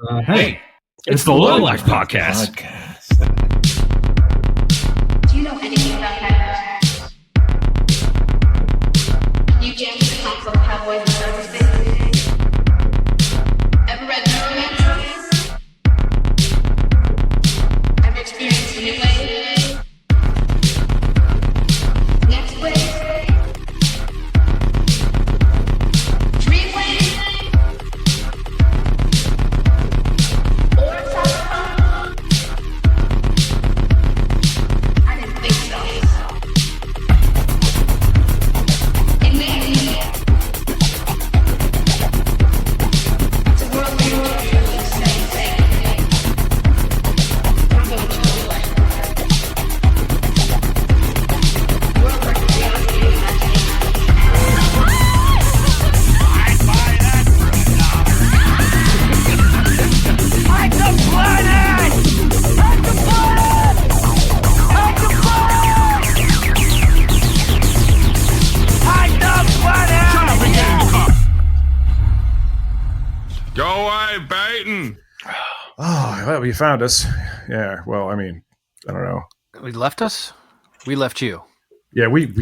Hey, it's the Low Life Podcast. Do you know anything about hackers? You jam to the songs of cowboys and cyberspace? Ever read Runaway? Ever experienced the new wave? Next wave? Dream wave? Or cyberpunk? I didn't think so. In May, it's a world where you can't do the same thing. I'm going to do it. World where curiosity and imagination. I'd buy that for $1. Hack the planet! Hack the planet! Hack the planet! Hack the planet! Shut up and get in the car. Go away, Baton. Oh, well, you found us. Yeah, well, I mean, I don't know. We left us? We left you. Yeah, we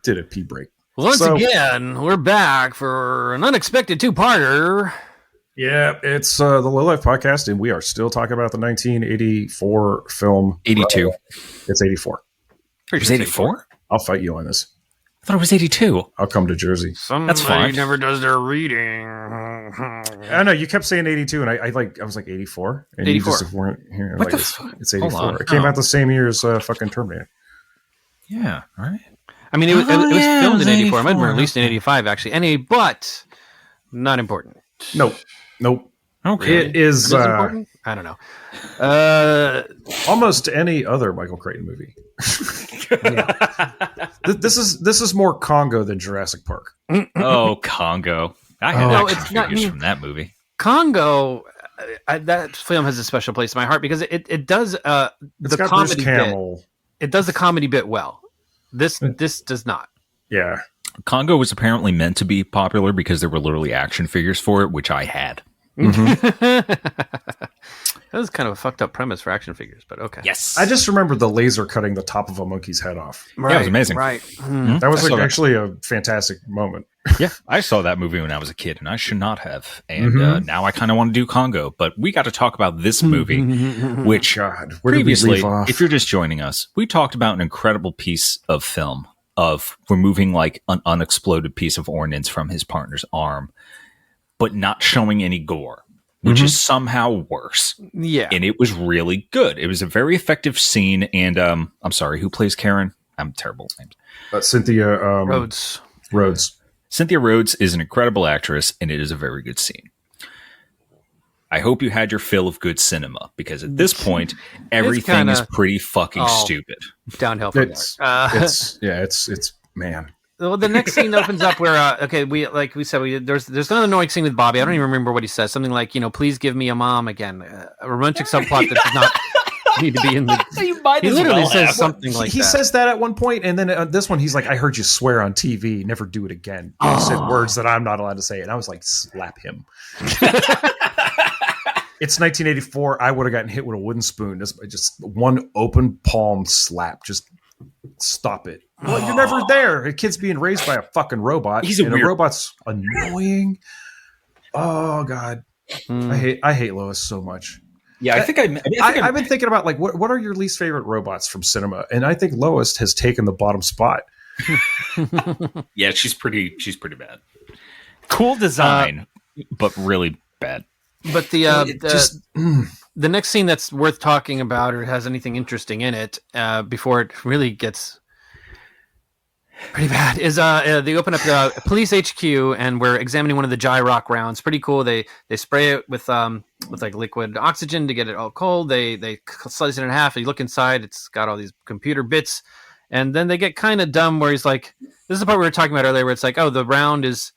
did a pee break. Once So- again, we're back for an unexpected two-parter. Yeah, it's the Low Life Podcast, and we are still talking about the 1984 film. 82. Runaway. It's 84. It was 84? I'll fight you on this. I thought it was 82. I'll come to Jersey. Somebody fine. never does their reading. I know, you kept saying 82, and I was like 84. And 84. You just weren't here. What Like, the it's, fuck? it's Hold 84. on. It came Oh. out the same year as fucking Terminator. Yeah, all right. I mean, it was Oh, yeah, it filmed was in 84. It might have been 84. released in 85, actually. But not important. Nope. Okay. It is Is it important? I don't know. almost any other Michael Crichton movie. This is more Congo than Jurassic Park. Oh, Congo. I had Oh. action It's not figures me. from that movie. Congo, that film has a special place in my heart because it does It's the got Bruce comedy bit. Campbell. It does the comedy bit well. This does not. Yeah. Congo was apparently meant to be popular because there were literally action figures for it, which I had. That was kind of a fucked up premise for action figures, but okay. Yes. I just remember the laser cutting the top of a monkey's head off. Right, it was amazing. Right. That was I saw that. actually a fantastic moment. Yeah, I saw that movie when I was a kid, and I should not have. And now I kind of want to do Congo, but we got to talk about this movie, which God, where did we previously, leave off? if you're just joining us, we talked about an incredible piece of film of removing like an unexploded piece of ordnance from his partner's arm, but not showing any gore, which is somehow worse. Yeah. And it was really good. It was a very effective scene. And I'm sorry, who plays Karen? I'm terrible at names. Cynthia Rhodes. Rhodes. Cynthia Rhodes is an incredible actress, and it is a very good scene. I hope you had your fill of good cinema, because at this point, everything is pretty fucking stupid. Downhill from It's there. it's man. Well, the next scene opens up where, there's another annoying scene with Bobby. I don't even remember what he says. Something like, please give me a mom again. A romantic subplot that does not need to be in the. He literally says something like He that. says that at one point, and then this one, he's like, "I heard you swear on TV. Never do it again." He said words that I'm not allowed to say, and I was like, "Slap him." It's 1984. I would have gotten hit with a wooden spoon. Just one open palm slap. Just stop it. Well, you're never there. A kid's being raised by a fucking robot. He's a and weird- a robot's annoying. Oh God, I hate Lois so much. Yeah, I've been thinking about like what are your least favorite robots from cinema, and I think Lois has taken the bottom spot. Yeah, she's pretty bad. Cool design, but really bad. But the next scene that's worth talking about or has anything interesting in it before it really gets pretty bad is they open up the police HQ and we're examining one of the Gyrock rounds. Pretty cool. They spray it with like liquid oxygen to get it all cold. They slice it in half. You look inside, it's got all these computer bits, and then they get kind of dumb where he's like, this is the part we were talking about earlier where it's like, oh, the round is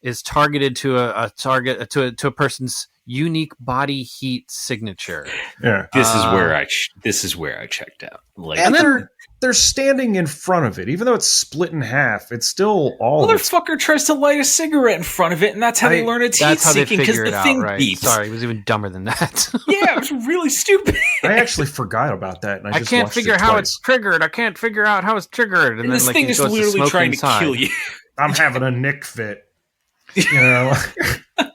is targeted to a target to a person's unique body heat signature. Yeah. This is where I checked out. Like, And they're standing in front of it, even though it's split in half. It's still all. motherfucker tries to light a cigarette in front of it, and that's how they learn it's heat That's how they seeking because figure the it thing out, right? beeps. Sorry, it was even dumber than that. Yeah, it was really stupid. I actually forgot about that, and I I just can't watched figure it how twice. it's triggered. I can't figure out how it's triggered. And this thing he is goes to literally smoke trying inside. to kill you I'm having a Nick fit. You know.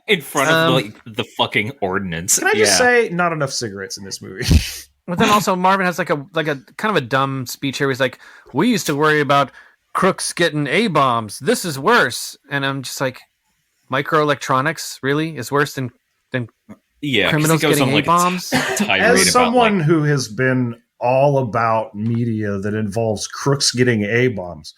in front of like the fucking ordinance. Can I just say, not enough cigarettes in this movie? But then also Marvin has like a kind of a dumb speech here. Where he's like, "We used to worry about crooks getting A-bombs. This is worse." And I'm just like, microelectronics really is worse than Yeah, 'cause criminals it goes getting on, like, A-bombs. a tirade As about, someone like, who has been all about media that involves crooks getting A-bombs,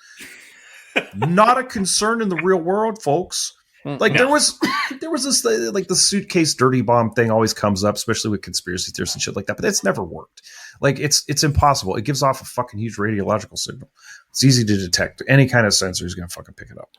not a concern in the real world, folks. Like there was this like the suitcase dirty bomb thing always comes up, especially with conspiracy theories and shit like that. But it's never worked. Like it's impossible. It gives off a fucking huge radiological signal. It's easy to detect. Any kind of sensor is going to fucking pick it up.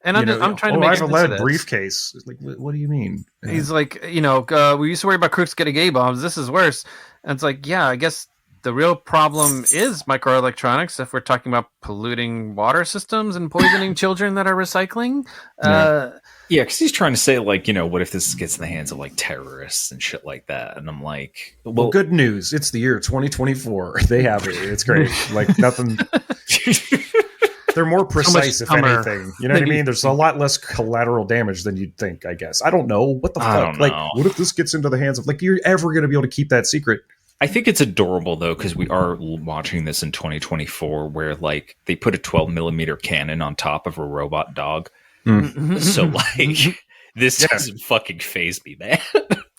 And I'm trying to make I have a sense lead of this. briefcase. It's like, what do you mean? He's like, we used to worry about crooks getting A-bombs. This is worse. And it's like, yeah, I guess the real problem is microelectronics if we're talking about polluting water systems and poisoning children that are recycling. yeah, because he's trying to say, like, what if this gets in the hands of, like, terrorists and shit like that? And I'm like, well, good news. It's the year 2024. They have it. It's great. Like, nothing. They're more precise, if anything. You know what I mean? There's a lot less collateral damage than you'd think, I guess. I don't know. What the fuck? Like, what if this gets into the hands of, like, you're ever going to be able to keep that secret? I think it's adorable, though, because we are watching this in 2024 where, like, they put a 12 millimeter cannon on top of a robot dog. So, like, this doesn't fucking faze me, man.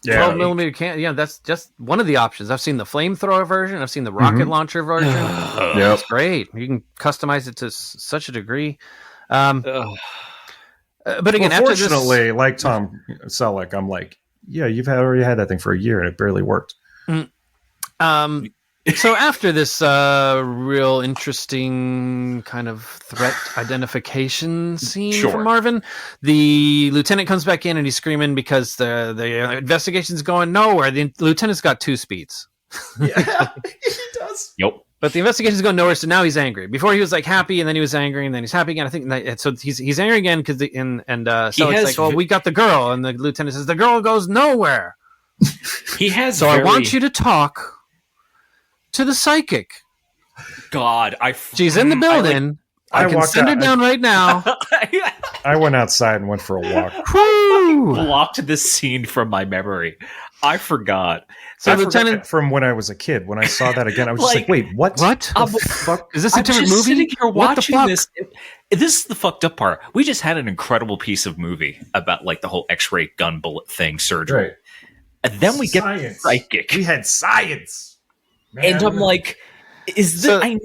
12 millimeter cannon. Yeah, that's just one of the options. I've seen the flamethrower version. I've seen the rocket launcher version. It's great. You can customize it to such a degree. But again, fortunately, like Tom Selleck, I'm like, yeah, you've already had that thing for a year and it barely worked. So after this real interesting kind of threat identification scene from Marvin, the lieutenant comes back in and he's screaming because the investigation's going nowhere. The lieutenant's got 2 speeds. Yeah, he does. Yep. But the investigation's going nowhere, so now he's angry. Before he was like happy, and then he was angry, and then he's happy again. I think so. He's angry again because so it's like, well, we got the girl, and the lieutenant says the girl goes nowhere. I want you to talk to the psychic. God, she's in the building. I can send her down right now. I went outside and went for a walk. Blocked this scene from my memory. I forgot. So Lieutenant, from when I was a kid, when I saw that again, I was just like, wait, what? What? Fuck? Is this a different movie? Sitting here watching this. This is the fucked up part. We just had an incredible piece of movie about, like, the whole X-ray gun bullet thing, surgery. Right. And then we get psychic. We had science. Man. And I'm like, I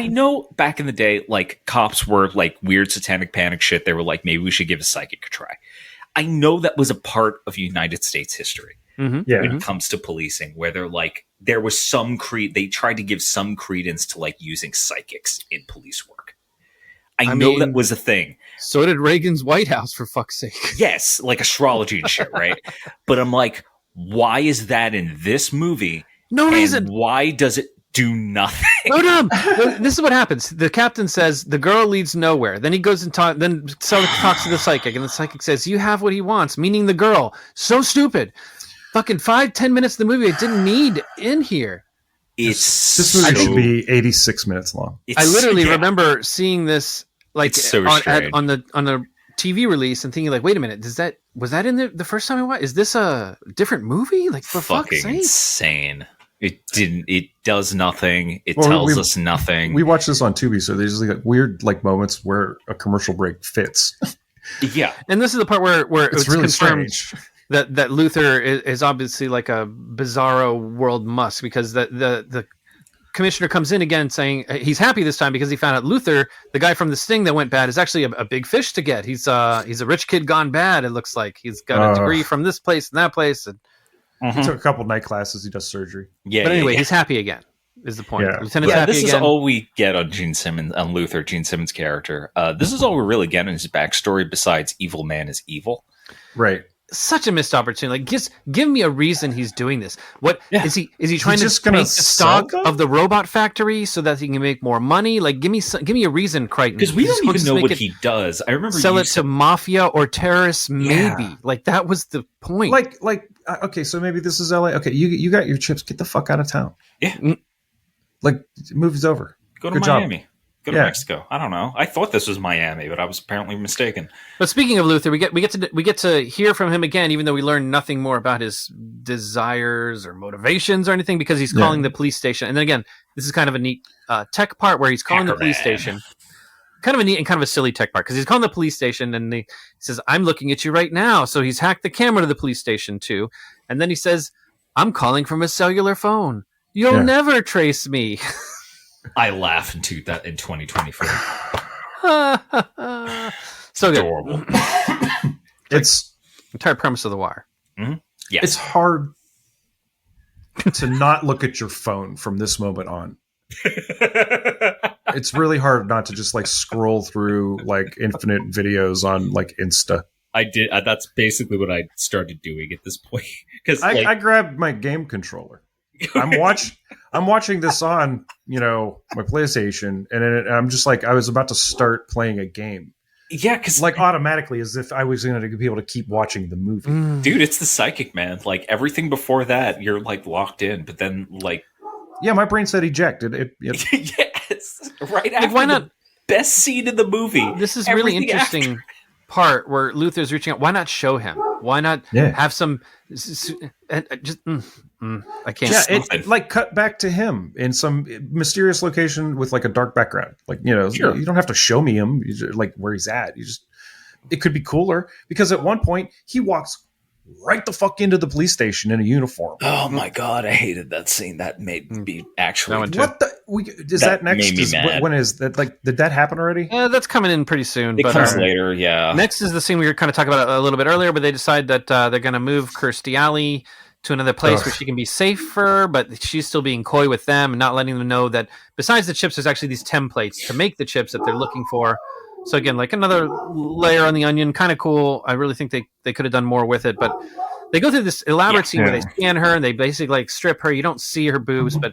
know back in the day, like, cops were like weird satanic panic shit. They were like, maybe we should give a psychic a try. I know that was a part of United States history when it comes to policing, where they're like, there was some they tried to give some credence to, like, using psychics in police work. I know that was a thing. So did Reagan's White House, for fuck's sake. Yes, like astrology and shit, right? But I'm like, why is that in this movie? No reason. Why does it do nothing? No. This is what happens. The captain says the girl leads nowhere. Then he goes and then Selleck talks to the psychic, and the psychic says, "You have what he wants," meaning the girl. So stupid. Fucking 5-10 minutes of the movie I didn't need in here. This movie should be 86 minutes long. I literally remember seeing this like so on the TV release and thinking, like, wait a minute, was that in the first time I watched? Is this a different movie? Like, for fuck's sake, insane. It does nothing. It tells us nothing. We watched this on Tubi, so there's like weird like moments where a commercial break fits. Yeah, and this is the part where it's really confirmed strange that Luther is obviously like a bizarro world Musk, because the commissioner comes in again saying he's happy this time because he found out Luther, the guy from the Sting that went bad, is actually a big fish to get. He's a rich kid gone bad. It looks like he's got a degree from this place and that place, and he took a couple night classes. He does surgery. But anyway, he's happy again. is the point. Yeah. Lieutenant Yeah, Taffy this is again. all we get on Gene Simmons, on Luther, Gene Simmons' character. This is all we really get in his backstory besides evil man is evil. Right. Such a missed opportunity. Like, just give me a reason he's doing this. What is he? Is he trying to just gonna make the sell stock them? of the robot factory so that he can make more money? Like, give me a reason, Crichton. Because we Just don't even just know make what it- he does. I remember sell you it to said- mafia or terrorists, maybe. Yeah. Like, that was the point. Okay, so maybe this is LA. Okay, you got your chips. Get the fuck out of town. Yeah. Like, movie's over. Go to Good job. Miami. Go to Yeah. Mexico. I don't know. I thought this was Miami, but I was apparently mistaken. But speaking of Luther, we get to hear from him again, even though we learn nothing more about his desires or motivations or anything, because he's calling the police station. And then again, this is kind of a neat tech part where he's calling the police station. Kind of a neat and kind of a silly tech part because he's calling the police station and he says, "I'm looking at you right now." So he's hacked the camera to the police station too, and then he says, "I'm calling from a cellular phone. You'll never trace me." I laugh in 2023. So good. Adorable. It's Entire premise of The Wire. Yes. it's hard to not look at your phone from this moment on. It's really hard not to just like scroll through like infinite videos on like Insta. I did. That's basically what I started doing at this point. Because I grabbed my game controller. I'm watching this on, my PlayStation, and I'm just like, I was about to start playing a game, yeah, because like automatically, as if I was going to be able to keep watching the movie. dude, it's the psychic, man. Like everything before that, you're like locked in, but then like, Yeah, my brain said eject. It yes, right after why not? the best scene in the movie. This is really Everything interesting after. part where Luther's reaching out. Why not show him? Why not have some? I can't. Yeah, it like cut back to him in some mysterious location with like a dark background. Like, Sure. you don't have to show me him, like where he's at. It could be cooler because at one point he walks right the fuck into the police station in a uniform. Oh my god, I hated that scene. That made me actually. That one too. What the? Is that next? made me mad. When is that? Like, did that happen already? That's coming in pretty soon. It but, comes later, yeah. Next is the scene we were kind of talking about a little bit earlier, but they decide that they're going to move Kirstie Alley to another place where she can be safer, but she's still being coy with them and not letting them know that besides the chips, there's actually these templates to make the chips that they're looking for. So again, like another layer on the onion, kind of cool. I really think they could have done more with it, but they go through this elaborate scene where they scan her and they basically like strip her. You don't see her boobs, but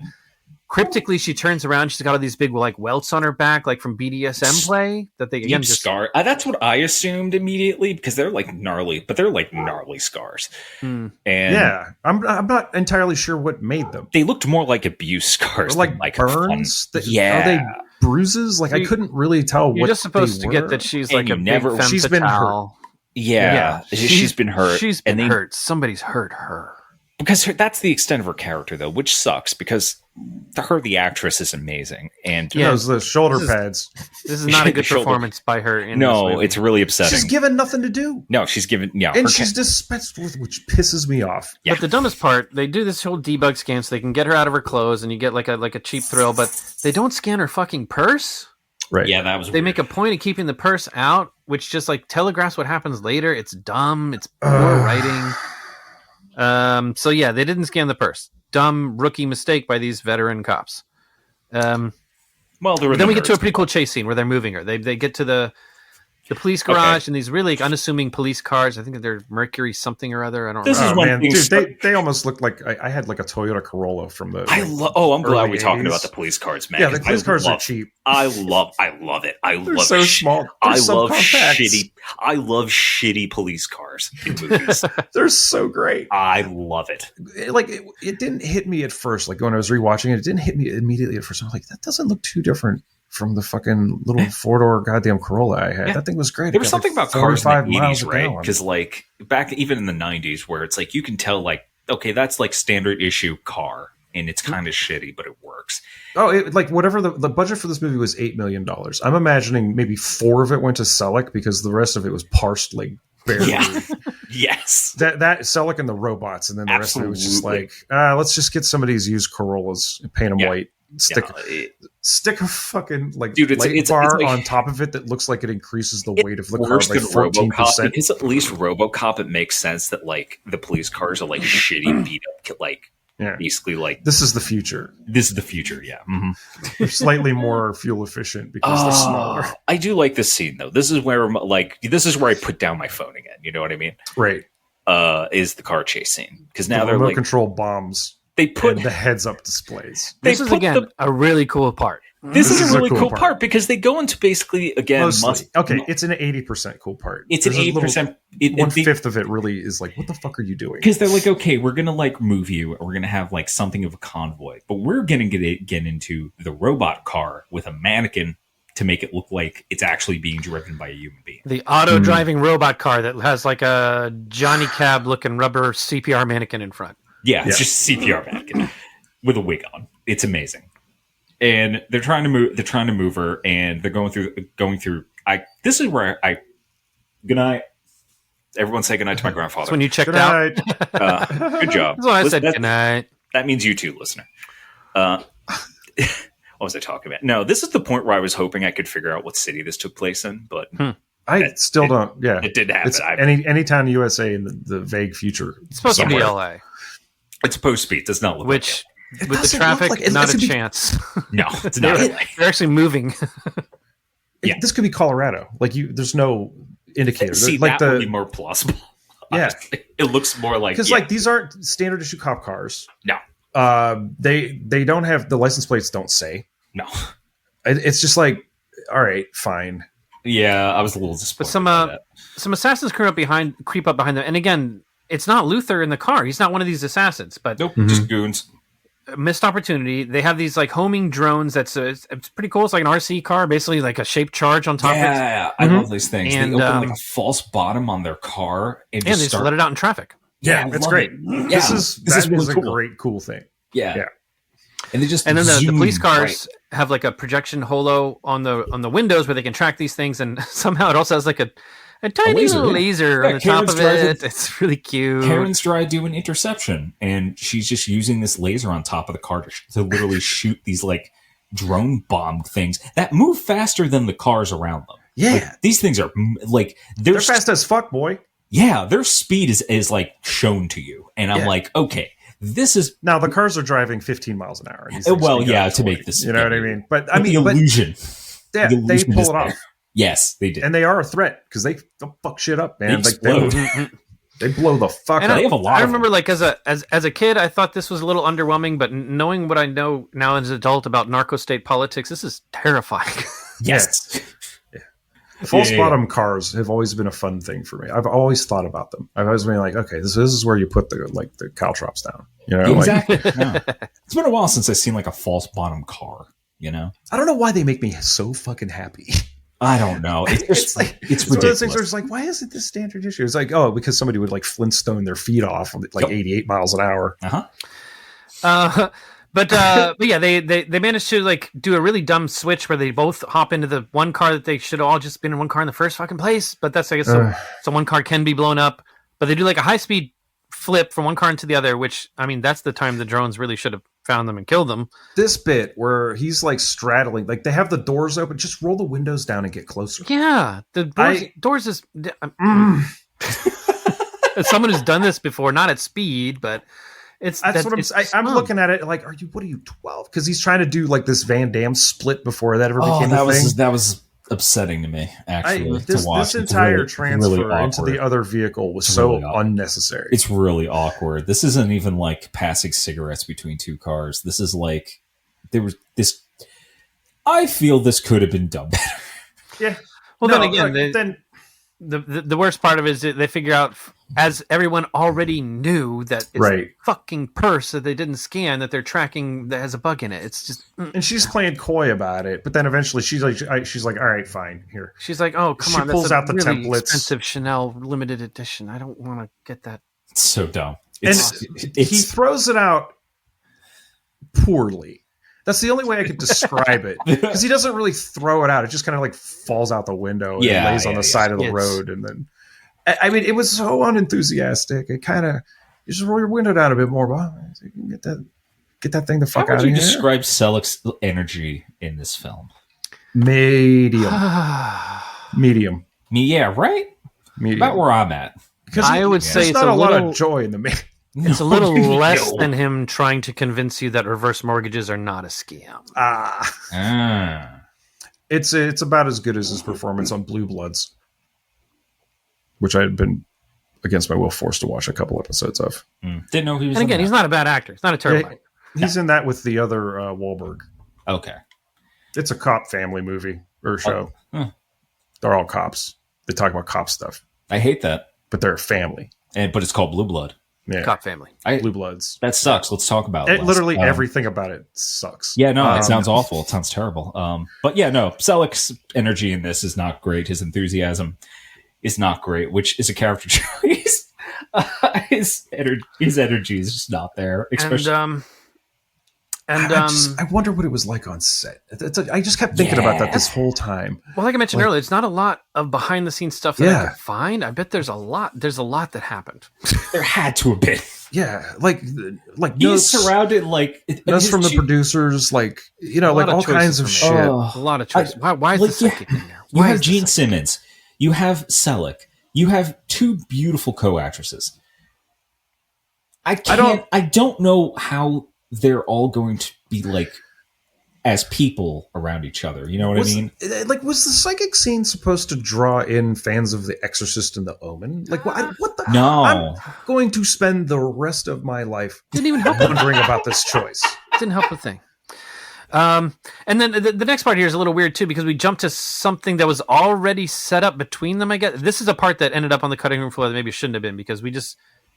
cryptically she turns around. She's got all these big like welts on her back, like from BDSM play that they again Deep just scar. That's what I assumed immediately because they're like gnarly, but they're like gnarly scars. And Yeah, I'm not entirely sure what made them. they looked more like abuse scars, Or like than, like burns. fun- Are they bruises? Like, I couldn't really tell. You're what just supposed they to get were. that she's And like you a never- big femme she's been fatale. Yeah, she's been hurt. She's been and they- hurt. Somebody's hurt her. because that's the extent of her character, though, which sucks because the actress is amazing, and Yeah. Those the shoulder This is- pads. This is not a good Shoulder. performance by her. In this no, movie. it's really upsetting. She's given nothing to do, no, she's given and her she's dispensed with, which pisses me off. Yeah. But the dumbest part, they do this whole debug scan so they can get her out of her clothes, and you get like a cheap thrill. But they don't scan her fucking purse. Right? yeah, that was They weird. make a point of keeping the purse out, which just like telegraphs what happens later. It's dumb. It's poor writing. So yeah, they didn't scan the purse. Dumb rookie mistake by these veteran cops. well, Then we get to a pretty cool chase scene where they're moving her. They get to the police garage and these really unassuming police cars. I think they're Mercury something or other. I don't This remember. is Oh, when man, things dude, they almost looked like I had like a Toyota Corolla from the. I'm glad early we're talking 80s. about the police cars, man. Yeah, the 'cause police cars are love- cheap. I love it. I They're love so it. small. They're I love subcompacts. shitty. I love shitty police cars in movies. They're so great. I love it. It didn't hit me at first. Like when I was rewatching it, it didn't hit me immediately at first. I was like, that doesn't look too different from the fucking little 4-door goddamn Corolla I had. Yeah. That thing was great. There It was got, something like, about cars in 45 the miles 80s, a right? gallon. Because like back even in the 90s, where it's like you can tell like, okay, that's like standard issue car, and it's kind of shitty, but it works. like whatever the budget for this movie was $8 million. I'm imagining maybe 4 of it went to Selleck because the rest of it was parsed like barely. Yeah. Yes. That Selleck and the robots, and then the rest of it was just Absolutely. like, let's just get some of these used Corollas and paint them Yeah. white. Stick a fucking like Dude, light it's bar like- on top of it that looks like it increases the weight of the car worse by than 14%. RoboCop, because at least RoboCop, it makes sense that like the police cars are like shitty beat up like Yeah. Basically, like This is the future. this is the future. Yeah. Mm-hmm. They're slightly more fuel efficient because they're smaller. I do like this scene though. This is where I put down my phone again. You know what I mean? Right. Is the car chase scene because now The they're remote like control bombs they put and the heads up displays. This is again a really cool part. This is a really cool part because they go into basically again. Mostly. It's an 80% cool part. It's an 80%. 1/5 of it really is like, what the fuck are you doing? Because they're like, okay, we're gonna like move you. We're gonna have like something of a convoy, but we're gonna get into the robot car with a mannequin to make it look like it's actually being driven by a human being. The auto-driving robot car that has like a Johnny Cab-looking rubber CPR mannequin in front. Yeah, it's just CPR mannequin with a wig on. It's amazing. And they're trying to move her, and they're going through. This is where good night. Everyone say good night to my grandfather. That's when you checked Good out. night. Good job. That's why I said good night. That means you too, listener. What was I talking about? No, this is the point where I was hoping I could figure out what city this took place in, but I still don't. Yeah, it didn't happen. It's any town in the USA in the vague future. It's supposed to be somewhere. LA, It's supposed to be. It does not look which It with the doesn't traffic, look like- not it's a a big- chance. no, it's not. They're actually moving. Yeah. This could be Colorado. Like there's no indicator. See, like that would be more plausible. Yeah. Honestly. It looks more like because like these aren't standard issue cop cars. No. They don't have the license plates. Don't say. No. It's just like, all right, fine. Yeah, I was a little disappointed. But some assassins creep up behind them, and again, it's not Luther in the car. He's not one of these assassins. But Nope, just goons. missed opportunity. They have these like homing drones. It's pretty cool. It's like an RC car, basically like a shaped charge on top of it. Yeah, I love these things. And, they open like a false bottom on their car and And they just just let it out in traffic. Yeah, I that's love great. it. This Yeah, is really a cool. great cool thing. Yeah. Yeah. And they just And then the zoom police cars right. have like a projection holo on the windows where they can track these things, and somehow it also has like a tiny laser, little yeah. laser Yeah, on the top Karen's of driving- it. It's really cute. Karen's trying doing interception, and she's just using this laser on top of the car to literally shoot these like drone bomb things that move faster than the cars around them. Yeah. Like, these things are like They're fast as fuck, boy. Yeah, their speed is like shown to you, and I'm Yeah. like, okay, this is Now the cars are driving 15 miles an hour. These things well, can go yeah, 20, to make this, you know what I mean? But I But mean, the but illusion. yeah, the they illusion pull is it off, there. Yes, they did. and they are a threat because they fuck shit up, man. They Like explode. they blow the fuck And up. they have a lot I of remember them. like as a kid, I thought this was a little underwhelming, but knowing what I know now as an adult about narco state politics, this is terrifying. Yes. False Yeah. bottom cars have always been a fun thing for me. I've always thought about them. I've always been like, okay, this is where you put the caltrops down. You know, like, Exactly. Yeah. It's been a while since I've seen like a false bottom car, you know? I don't know why they make me so fucking happy. I don't know. It's just like it's one of those things ridiculous. where it's like, why isn't this standard issue? It's like, oh, because somebody would like Flintstone their feet off at like 88 miles an hour. Uh-huh. But yeah, they managed to like do a really dumb switch where they both hop into the one car that they should have all just been in one car in the first fucking place. But that's, I guess, so one car can be blown up. But they do like a high speed flip from one car into the other, which, I mean, that's the time the drones really should have found them and killed them. This bit where he's like straddling, like they have the doors open, just roll the windows down and get closer. Yeah, the doors is. As someone who's done this before, not at speed, but That's what I'm looking at it like, what are you 12? Because he's trying to do like this Van Damme split before that ever became a thing. That was upsetting to me, actually, This to watch. entire It's really transfer into awkward. the other vevehicle was It's so really awkward. unnecessary. It's really awkward. This isn't even like passing cigarettes between two cars. This is like there was this. I feel this could have been done better. Yeah. Well, No, then again, like, then the worst part of it is that they figure out, as everyone already knew, that it's Right. a fucking purse that they didn't scan that they're tracking that has a bug in it. It's just. and she's playing coy about it, but then eventually she's like, all right, fine, here. She's like, "Oh, come She on!" pulls that's a out the really templates. expensive Chanel limited edition. I don't want to get that. It's so dumb. And It's he throws it out poorly. That's the only way I could describe it, because he doesn't really throw it out. It just kind of like falls out the window and Yeah, lays on the side of the It's- road, and then I mean, it was so unenthusiastic. It kind of, you just roll your window down a bit more, Bob. You can get that thing the fuck How out would of you here. describe Selleck's energy in this film? Medium. Yeah, Yeah, right. medium. About where I'm at. Because I would say there's it's not a a lot little- of joy in the It's a little less than him trying to convince you that reverse mortgages are not a scam. It's about as good as his performance on Blue Bloods, which I had been against my will forced to watch a couple episodes of. Didn't know he was. And again, he's not a bad actor. He's not a terrible actor. He's in that with the other Wahlberg. Okay. It's a cop family movie or show. They're all cops. They talk about cop stuff. I hate that. But they're a family. But it's called Blue Blood. Yeah. Cop family. Blue Bloods. That sucks. Let's talk about it. Literally everything about it sucks. Yeah, no, it sounds awful. It sounds terrible. But yeah, no, Selleck's energy in this is not great. His enthusiasm is not great, which is a character choice. His energy is just not there. Especially, I wonder what it was like on set. I just kept thinking about that this whole time. Well, like I mentioned earlier, it's not a lot of behind the scenes stuff that I could find. I bet there's a lot that happened. There had to have been. Yeah, like he's notes, surrounded notes from the producers, like all kinds of shit. A lot of choices. Why is the psychic in there? You have Gene Simmons. You have Selleck. You have two beautiful co-actresses. I don't know how they're all going to be like as people around each other. You know what I mean? Was the psychic scene supposed to draw in fans of The Exorcist and The Omen? Like, what the? No. I'm going to spend the rest of my life Didn't even help wondering about this choice. Didn't help a thing. And then the next part here is a little weird too, because we jumped to something that was already set up between them. I guess this is a part that ended up on the cutting room floor that maybe shouldn't have been, because we just,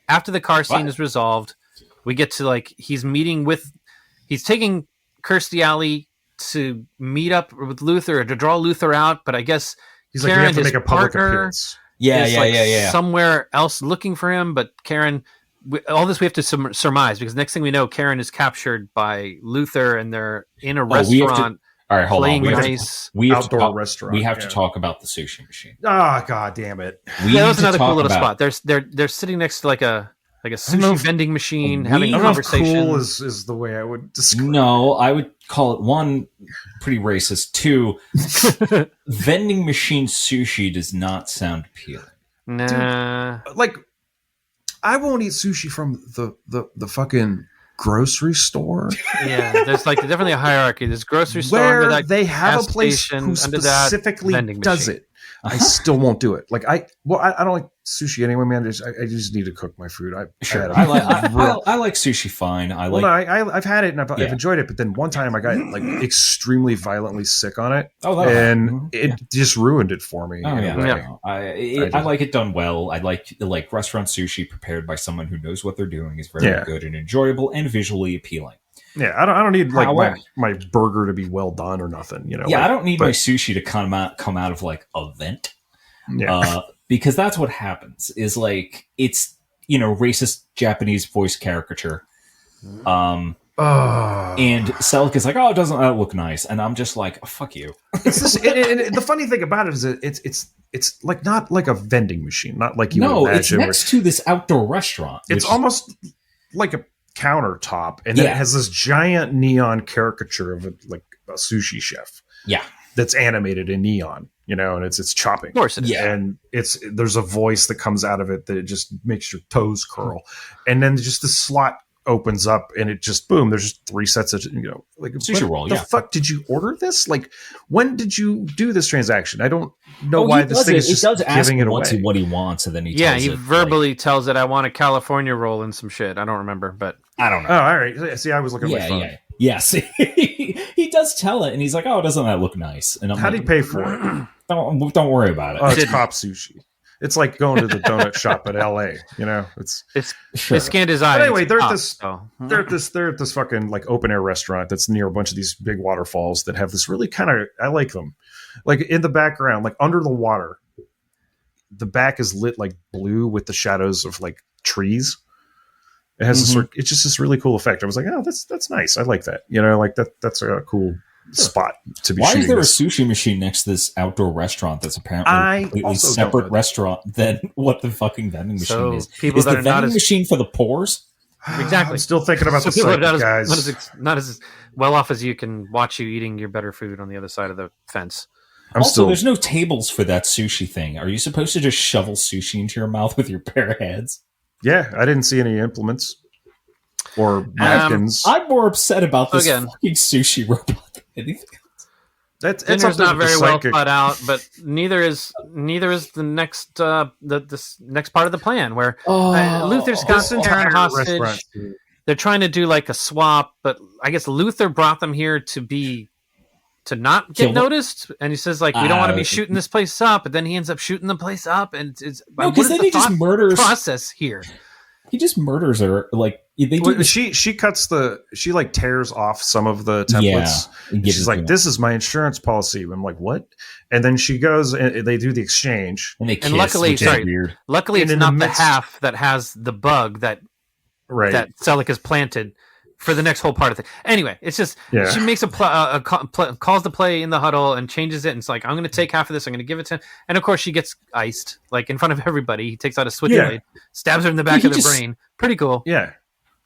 after the car scene is resolved, we get to he's taking Kirstie Alley to meet up with Luther, or to draw Luther out, but I guess he's Karen, you have to his make a public partner, appearance. is somewhere else looking for him, but Karen. All this we have to surmise, because next thing we know, Karen is captured by Luther, and they're in a restaurant. All right, hold on. Outdoor restaurant. We have to talk about the sushi machine. Ah, god damn it! That was another cool little spot. They're sitting next to like a sushi vending machine, having a conversation. Cool is the way I would describe. No, I would call it, one, pretty racist. Two, vending machine sushi does not sound appealing. Nah, Dude, I won't eat sushi from the fucking grocery store. Yeah, there's definitely a hierarchy. There's grocery store where under they have a place station, who specifically does it. I still won't do it. I don't like sushi anyway, man. I just need to cook my food. I like sushi fine. I've had it and I've enjoyed it, but then one time I got extremely violently sick on it, and it just ruined it for me. I like it done well. I like restaurant sushi prepared by someone who knows what they're doing is very good and enjoyable and visually appealing. Yeah, I don't need my burger to be well done or nothing. I don't need my sushi to come out of a vent. Yeah. Because that's what happens. Is it's racist Japanese voice caricature. And Selleck is doesn't that look nice? And I'm just like, oh, fuck you. It's this, and the funny thing about it is that it's not like a vending machine, not like you would imagine. It's next to this outdoor restaurant. It's almost like a countertop, and then it has this giant neon caricature of a sushi chef. Yeah, that's animated in neon, and it's chopping. Of course it is. And there's a voice that comes out of it that just makes your toes curl. And then just the slot opens up and it just boom, there's just three sets of sushi roll. The fuck did you order this? When did you do this transaction? I don't know why this thing is just giving it away. What he wants, and then he verbally tells it, I want a California roll and some shit. I don't remember, but I don't know. Oh, all right. See, I was looking at my phone. Yes, he does tell it, and he's like, "Oh, doesn't that look nice?" And how do you pay for it? Don't worry about it. Oh, it's cop sushi. It's like going to the donut shop at LA. It's scanned his eyes. But anyway, they're at this fucking open air restaurant that's near a bunch of these big waterfalls that have this really kind of, I like them. In the background, under the water, the back is lit blue with the shadows of trees. It has it's just this really cool effect. I was like, oh, that's nice. I like that. That's a cool spot to be. Why is there a sushi machine next to this outdoor restaurant that's apparently a completely separate restaurant than what the fucking vending machine is? Is the vending machine for the poors? Exactly. I'm still thinking about the site, guys. Not as well off as you can watch you eating your better food on the other side of the fence. There's no tables for that sushi thing. Are you supposed to just shovel sushi into your mouth with your bare hands? Yeah, I didn't see any implements or napkins. I'm more upset about this Again. fucking sushi robot than anything. It's up Dinner's there not with the very well psychic. thought out, but neither is the next this next part of the plan where Luther's got This Karen entire hostage. restaurant, too. They're trying to do like a swap, but I guess Luther brought them here to not get Kill them. noticed, and he says like we don't want to be shooting this place up, but then he ends up shooting the place up, and it's No, what because is then the he just thought murders. process here. He just murders her. Like they do. Well, this- she cuts she like tears off some of the templates. Yeah, And she's like, "This is my insurance policy." I'm like, "What?" And then she goes and they do the exchange. and they kiss, And luckily, which is sorry, weird. luckily And it's in the not the midst- half that has the bug that Right. that Selleck has planted for the next whole part of the. Anyway, it's just Yeah. she makes calls the play in the huddle and changes it. And it's like I'm going to take half of this. I'm going to give it to him. And of course, she gets iced like in front of everybody. He takes out a switchblade, stabs her in the back he of the just- brain. Pretty cool. Yeah.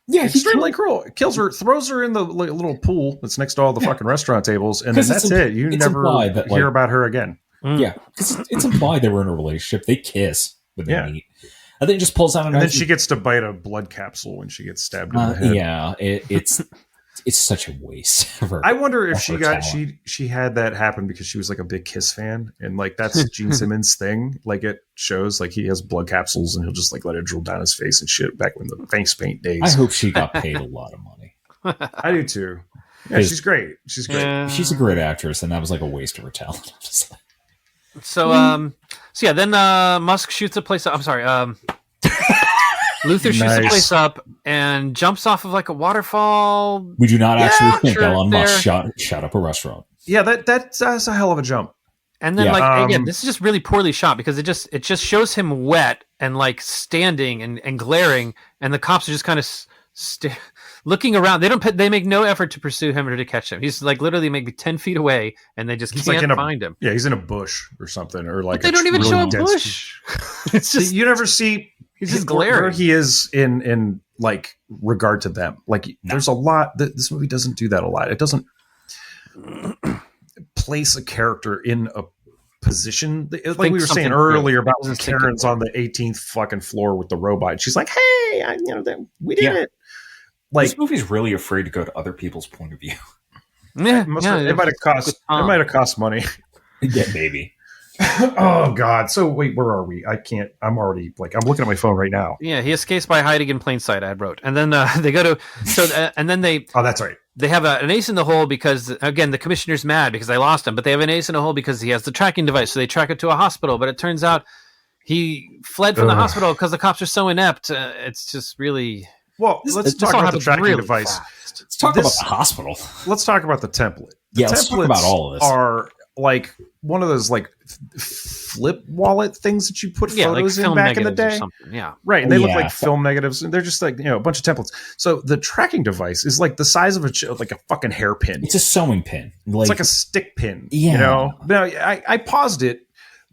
Yeah, Extremely cruel. Kills her, throws her in the little pool that's next to all the fucking restaurant tables, and then 'Cause it's that's it. You it's never implied that, hear like- about her again. Yeah, because it's implied they were in a relationship. They kiss when they Yeah. meet. And then he just pulls out a And knife. then she gets to bite a blood capsule when she gets stabbed in the head. yeah, it's such a waste. of her- I wonder if of she her got talent. she had that happen because she was like a big Kiss fan, and like that's Gene Simmons' thing. Like it shows like he has blood capsules and he'll just like let it drill down his face and shit. Back when the face paint days, I hope she got paid a lot of money. I do too. Yeah, Is- she's great. She's great. Yeah. She's a great actress, and that was like a waste of her talent. I'm just like, So so yeah, then Musk shoots the place up. I'm sorry. Luther shoots the Nice. place up and jumps off of like a waterfall. we do not actually think sure, Elon Musk there. shot up a restaurant. Yeah, that's a hell of a jump. And then Yeah. like again, this is just really poorly shot because it just shows him wet and like standing and glaring, and the cops are just kind of looking around. They make no effort to pursue him or to catch him. He's like literally maybe 10 feet away, and they just He's can't like in a find him. Yeah, he's in a bush or something, or like But they don't even really show a dense- bush. It's just You never see he's just where glaring. he is in like regard to them. Like there's a lot that this movie doesn't do that a lot. It doesn't place a character in a position like we were saying something earlier about when Doesn't think Karen's on the 18th fucking floor with the robot. She's like, "Hey, we did Yeah. it." Like This movie's really afraid to go to other people's point of view. Yeah, it might have cost money. Yeah, maybe. Oh God! So wait, where are we? I can't. I'm already like I'm looking at my phone right now. Yeah, he escapes by hiding in plain sight. I wrote, and then they go to and then they Oh, that's right. they have an ace in the hole because again the commissioner's mad because they lost him, but they have an ace in the hole because he has the tracking device, so they track it to a hospital. But it turns out he fled from the Ugh. hospital because the cops are so inept. It's just really Well, let's talk all about the happens tracking really device. fast. Let's talk This- about the hospital. Let's talk about the template. The Yeah, let's talk about templates all of this. Are like one of those like flip wallet things that you put Yeah, like photos in film back in the negatives or day. something. Yeah, Right, and they look Yeah. like film negatives, and they're just like a bunch of templates. So the tracking device is like the size of like a fucking hairpin. It's a sewing pin. It's like a stick pin. Yeah. You know. Now I paused it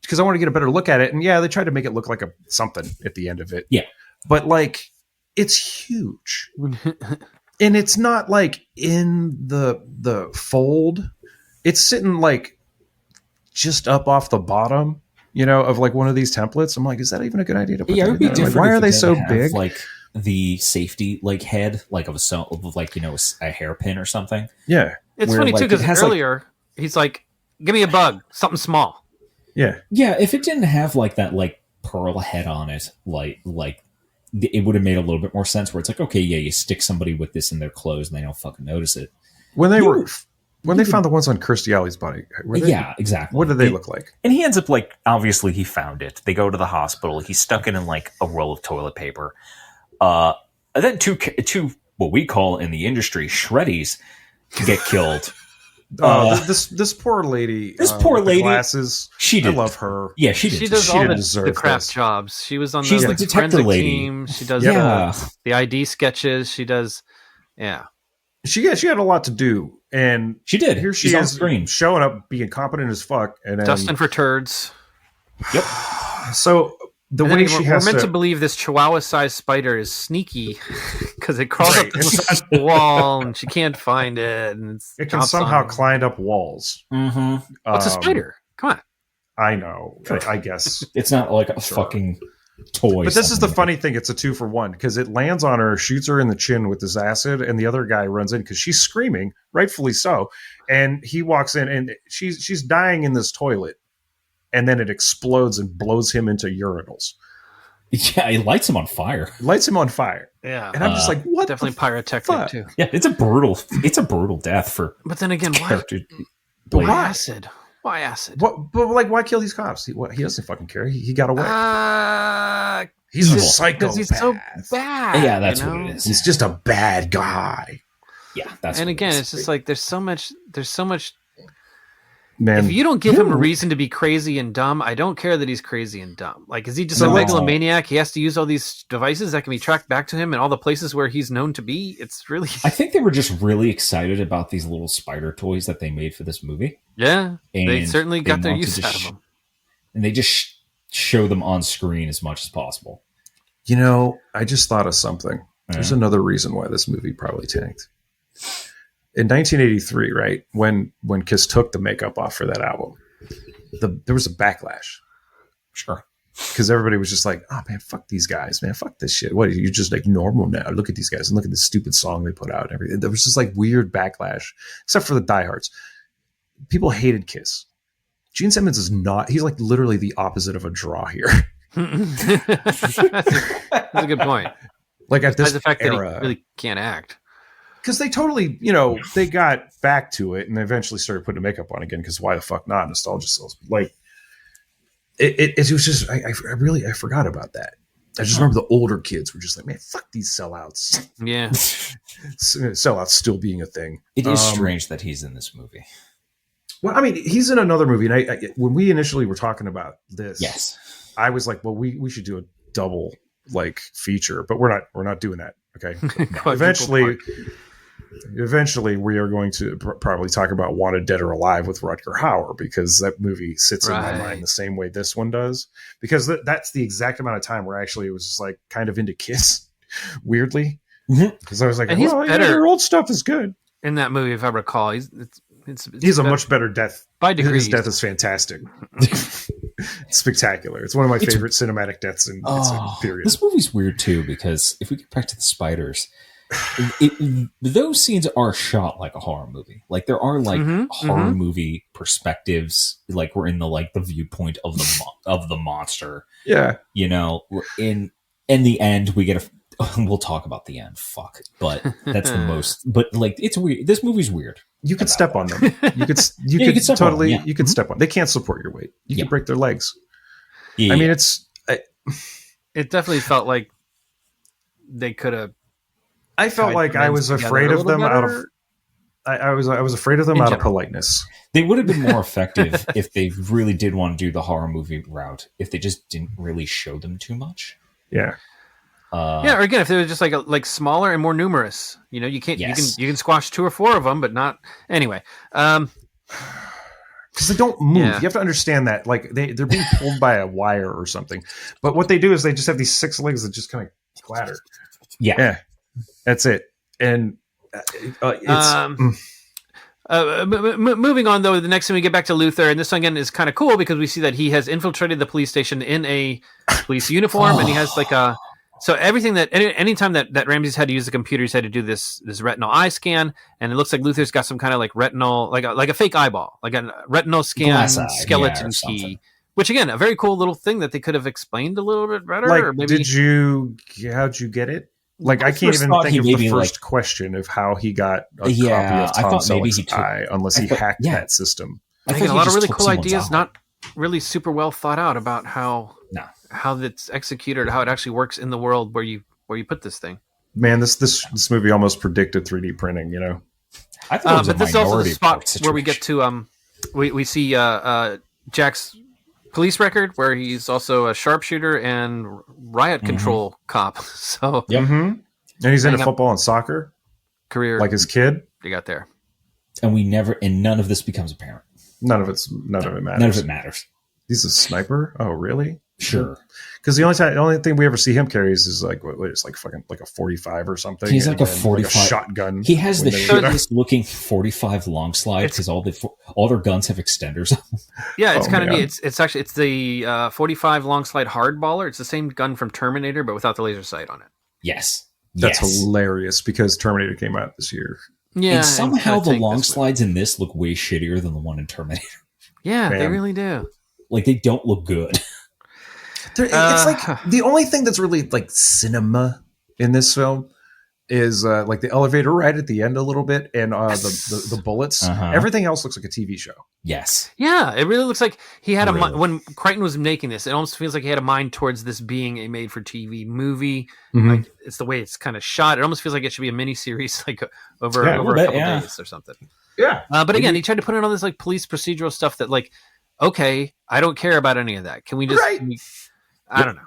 because I wanted to get a better look at it, and yeah, they tried to make it look like a something at the end of it. Yeah. But like, it's huge, and it's not like in the fold. It's sitting like just up off the bottom, of like one of these templates. I'm like, is that even a good idea to put? Yeah, it that would be in there? Like, different. why if are it they didn't so have, big? Like the safety, like head, like of a hairpin or something. Yeah, it's Where, funny like, too because it has, like- earlier he's like, "Give me a bug, something small." yeah. Yeah, if it didn't have like that, like pearl head on it, like it would have made a little bit more sense. Where it's like, okay, yeah, you stick somebody with this in their clothes and they don't fucking notice it. When they you found the ones on Kirstie Alley's body, were they- Yeah, exactly. What did they look like? And he ends up like, obviously he found it. They go to the hospital. He's stuck in like a roll of toilet paper. And then two what we call in the industry shreddies get killed. This poor lady. This poor with the lady- glasses. She did. I love her. Yeah, she did. She does She all didn't the deserve crap this. jobs. She was on She's the the like, detector forensic lady. team. She does Yeah. the ID sketches. She does, yeah. She had a lot to do, and She did. here she She's on is screen. showing up, being competent as fuck, and then, Dustin for turds. Yep. so the And then way she we're has meant to, to believe this chihuahua-sized spider is sneaky because it crawls Right. up the wall and she can't find it, and it can jumps somehow on it. climb up walls. Mm-hmm. What's a spider? Come on. I know. I guess It's not like a Sure. fucking toy. But this is the something. funny thing. It's a 2-for-1 because it lands on her, shoots her in the chin with this acid, and the other guy runs in because she's screaming, rightfully so. And he walks in, and she's dying in this toilet, and then it explodes and blows him into urinals. Yeah, it lights him on fire. Lights him on fire. Yeah. And I'm just like, what? Definitely the pyrotechnic fuck? too. Yeah, it's a brutal death for But then again, why character. why why? acid? Why acid? What? But like, why kill these cops? He doesn't fucking care. He got away. He's a Because psychopath. he's so bad. Yeah, that's you know? what it is. He's just a bad guy. Yeah, that's And what again, it is. it's just like there's so much. Man, If you don't give him a reason to be crazy and dumb, I don't care that he's crazy and dumb. Like, is he just a No. megalomaniac? He has to use all these devices that can be tracked back to him in all the places where he's known to be. It's really, I think they were just really excited about these little spider toys that they made for this movie, yeah. They And certainly they got their wanted use to out of them. and they just show them on screen as much as possible. you know, I just thought of something. There's Yeah. another reason why this movie probably tanked. In 1983, right when Kiss took the makeup off for that album, there was a backlash. Sure. Because everybody was just like, oh man, fuck these guys, man, fuck this shit. What are you just like normal now? Look at these guys and look at this stupid song they put out and everything. There was just like weird backlash, except for the diehards. People hated Kiss. Gene Simmons is not, he's like literally the opposite of a draw here. That's a good point. Like at Besides this the fact that era, he really can't act. because they totally, they got back to it and they eventually started putting makeup on again. Because why the fuck not? Nostalgia sells. Like it was just, I forgot about that. I just remember the older kids were just like, man, fuck these sellouts. Yeah. Sellouts still being a thing. It is strange that he's in this movie. Well, I mean, he's in another movie, and when we initially were talking about this, Yes. I was like, well, we should do a double like feature, but we're not doing that. Okay. Eventually we are going to probably talk about Wanted Dead or Alive with Rutger Hauer, because that movie sits in my mind the same way this one does, because that's the exact amount of time where actually it was just like kind of into Kiss weirdly, because I was like, And he's better. their old stuff is good. In that movie, if I recall, he's a much better death. by degrees. His death is fantastic. It's spectacular. It's one of my favorite cinematic deaths in period. This movie's weird too, because if we get back to the spiders, those scenes are shot like a horror movie. Like there are like horror movie perspectives. Like we're in the viewpoint of the monster. Yeah. In the end, we get we'll talk about the end. Fuck. But that's the most. But like, it's weird. This movie's weird. You could step on them. You could step on them, yeah. You could step on. They can't support your weight. You could break their legs. Yeah. I mean, It definitely felt like they could have. I felt like I was afraid of them out of. I was afraid of them out of politeness. They would have been more effective if they really did want to do the horror movie route. If they just didn't really show them too much. Yeah. Or again, if they were just like smaller and more numerous, you can't. Yes. You can squash 2 or 4 of them, but not anyway. Because they don't move. Yeah. You have to understand that, like they're being pulled by a wire or something. But what they do is they just have these 6 legs that just kind of clatter. Yeah. That's it. And moving on, though, the next thing we get back to Luther, and this one again is kind of cool because we see that he has infiltrated the police station in a police uniform, and he has like a. So everything anytime that Ramsey's had to use the computer, he's had to do this retinal eye scan, and it looks like Luther's got some kind of like retinal, like a fake eyeball, like a retinal scan Glass eye, skeleton or key. something. Which again, a very cool little thing that they could have explained a little bit better. like, or maybe how'd you get it? Like, I can't first even thought think he of the maybe, first question of how he got a copy Yeah, of I Tom thought maybe he Selleck's took- eye, unless he I thought- hacked yeah. that system. I thought think a he lot of just really took cool someone's ideas, eye. not really super well thought out about how it's executed, how it actually works in the world where you put this thing. Man, this movie almost predicted 3D printing. I thought it was But a this is also the Minority spot Report where we get situation. to we see Jack's police record, where he's also a sharpshooter and riot control cop. So And he's into Hang up. football and soccer, career like his kid. you got there. And none of this becomes apparent. None of it matters. None of it matters. He's a sniper. Oh, really? Sure. Because the only thing we ever see him carry is like it's like fucking like a 45 or something. He's like a and 45 shotgun. He has the when they- shittiest looking 45 long slide because all their guns have extenders. Yeah, it's Oh, kind of man. neat. It's actually the 45 long slide hardballer. It's the same gun from Terminator, but without the laser sight on it. Yes. That's yes. hilarious because Terminator came out this year. Yeah, And somehow I the think long this way. slides in this look way shittier than the one in Terminator. Yeah, they Man. really do. Like they don't look good. It's like the only thing that's really like cinema in this film is like the elevator ride at the end a little bit and the bullets. Uh-huh. Everything else looks like a TV show. Yes. Yeah, it really looks like he had a Really. mind when Crichton was making this. It almost feels like he had a mind towards this being a made-for-TV movie. Like it's the way it's kind of shot. It almost feels like it should be a miniseries, like over Yeah, a little bit, couple yeah. days or something. Yeah. But again, he tried to put in all this like police procedural stuff that like, okay, I don't care about any of that. Can we just? Right. I don't know.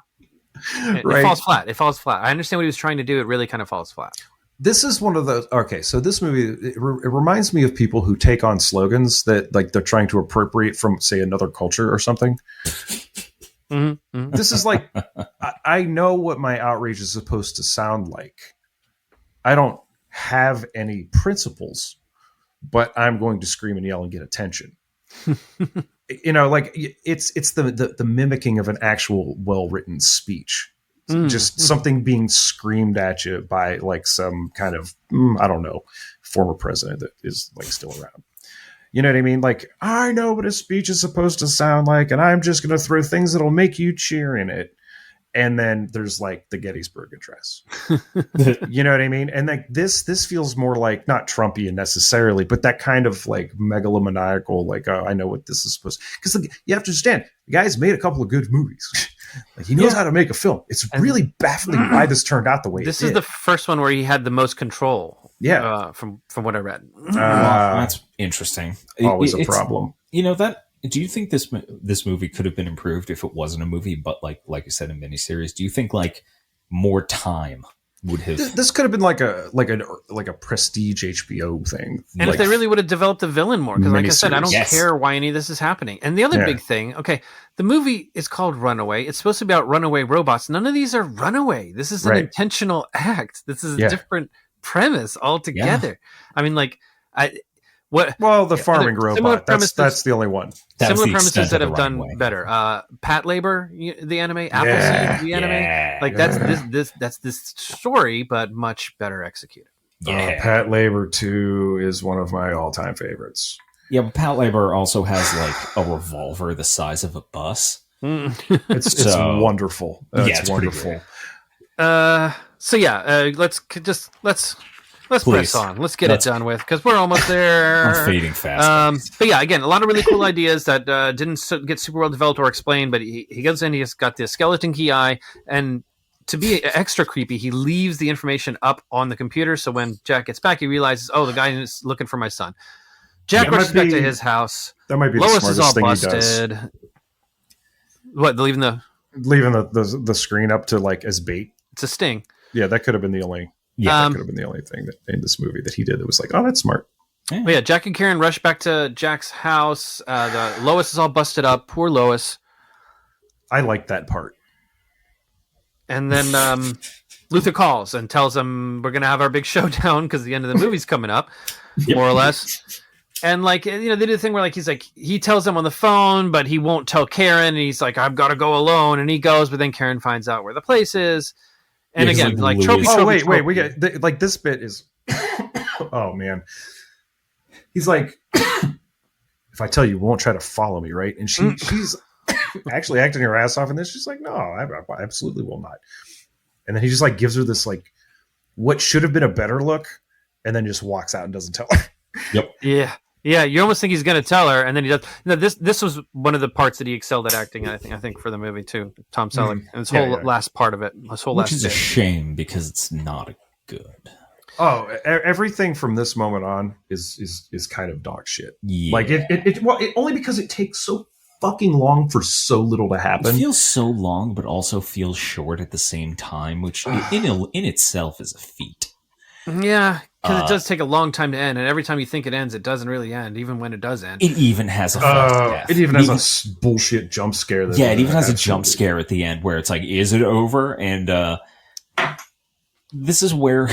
It Right. falls flat. It falls flat. I understand what he was trying to do. It really kind of falls flat. This is one of those. Okay, so this movie it reminds me of people who take on slogans that like they're trying to appropriate from, say, another culture or something. This is like I know what my outrage is supposed to sound like. I don't have any principles, but I'm going to scream and yell and get attention. Like it's the mimicking of an actual well-written speech. Just something being screamed at you by like some kind of I don't know, former president that is like still around. You know what I mean? Like, I know what a speech is supposed to sound like, and I'm just going to throw things that'll make you cheer in it. And then there's like the Gettysburg Address. You know what I mean? And like this feels more like not Trumpian necessarily, but that kind of like megalomaniacal, like, oh, I know what this is supposed to. Because like, you have to understand, the guy's made a couple of good movies. Like he knows how to make a film. It's really baffling why this turned out the way This it is did. the first one where he had the most control. Yeah. From what I read. Well, that's interesting. Always a It's- problem. You know that. Do you think this movie could have been improved if it wasn't a movie, but like you said, a miniseries? Do you think like more time would have? This could have been like a prestige HBO thing. And like, if they really would have developed the villain more, because like I said, I don't Yes. care why any of this is happening. And the other Yeah. big thing, okay, the movie is called Runaway. It's supposed to be about runaway robots. None of these are runaway. This is an Right. intentional act. This is a Yeah. different premise altogether. I mean, like, well, the farming similar robot. premises- That's the only one. That's similar the premises extent that of have the done Runaway. better. Pat Labor, the anime, Appleseed, Yeah. the anime. Yeah. Like that's this story, but much better executed. Yeah. Pat Labor 2 is one of my all-time favorites. Yeah, but Pat Labor also has like a revolver the size of a bus. It's So- wonderful. Yeah, It's it's pretty wonderful. So yeah, let's Please. press on. Let's get it done with because we're almost there. I'm fading fast. But yeah, again, a lot of really cool ideas that didn't get super well developed or explained. But he goes in, he's got the skeleton key eye, and to be extra creepy, he leaves the information up on the computer. So when Jack gets back, he realizes, oh, the guy is looking for my son. Jack Yeah, rushes might back to be- his house. That might be Lois the is all smartest thing he does. busted. What? Leaving Leaving the screen up to like as bait. it's a sting. Yeah, that could have been the only. Yeah, that could have been the only thing that in this movie that he did that was like, oh, that's smart. But yeah, Jack and Karen rush back to Jack's house. The Lois is all busted up. Poor Lois. I like that part. And then Luther calls and tells him we're going to have our big showdown because the end of the movie's coming up, more or less. And like, they do the thing where like he tells them on the phone, but he won't tell Karen. And he's like, I've got to go alone. And he goes, but then Karen finds out where the place is. And Yeah, 'cause, again, like Louis- trophy. Oh trophy, wait, trophy. we get like this bit is. Oh man, he's like, if I tell you, you won't try to follow me, right? And she's actually acting her ass off in this. She's like, no, I absolutely will not. And then he just like gives her this like what should have been a better look, and then just walks out and doesn't tell her. Yeah, you almost think he's going to tell her, and then he does. No, this was one of the parts that he excelled at acting. I think for the movie too, Tom Selleck, and this whole last part of it, this whole which last is a bit. shame because it's not good. Oh, everything from this moment on is kind of dog shit. Yeah. Like it only because it takes so fucking long for so little to It happen. feels so long, but also feels short at the same time, which in itself is a feat. Yeah, because it does take a long time to end, and every time you think it ends, it doesn't really end, even when it does end. It even has a fast death. It even has a bullshit jump scare. Yeah, it even has a jump scare at the end where it's like, is it over? And this is where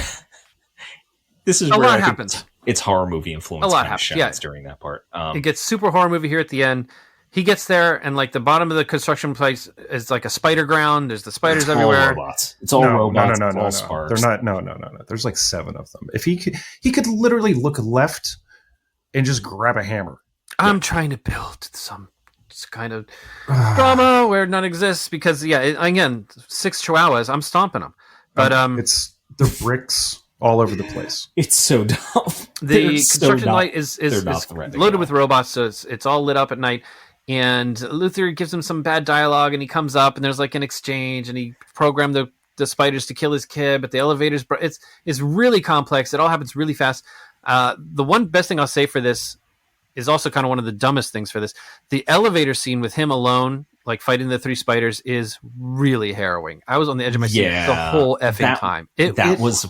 a lot happens. It's horror movie influence. A lot kind of happens. Yeah. during that part. It gets super horror movie here at the end. He gets there, and like the bottom of the construction place is like a spider ground. There's the spiders everywhere. Robots. It's all robots. No, it's all sparks. They're not. No. There's like 7 of them. If he could literally look left and just grab a hammer. I'm trying to build some kind of drama where none exists because again, 6 chihuahuas. I'm stomping them, but it's the bricks all over the place. It's so dumb. The construction light is threatening loaded with robots, so it's all lit up at night. And Luther gives him some bad dialogue, and he comes up, and there's like an exchange, and he programmed the spiders to kill his kid, but the elevators. It's really complex. It all happens really fast. The one best thing I'll say for this is also kind of one of the dumbest things for this. The elevator scene with him alone, like fighting the 3 spiders, is really harrowing. I was on the edge of my seat the whole effing time. It was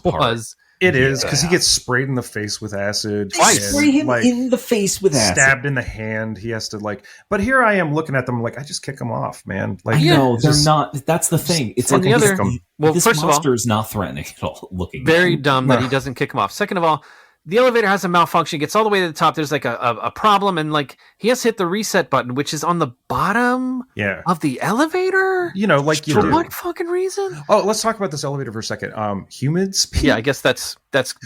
It is, because he gets sprayed in the face with acid. They spray him in the face with acid. Stabbed in the hand. He has to but here I am looking at them like, I just kick them off, man. Like, no, they're not. That's the thing. It's like this first monster of all, is not threatening at all looking. Very dumb that he doesn't kick him off. Second of all, the elevator has a malfunction. It gets all the way to the top. There's like a problem, and like he has to hit the reset button, which is on the bottom of the elevator. Like you for do. what fucking reason? Oh, let's talk about this elevator for a second. Human speed. Yeah, I guess that's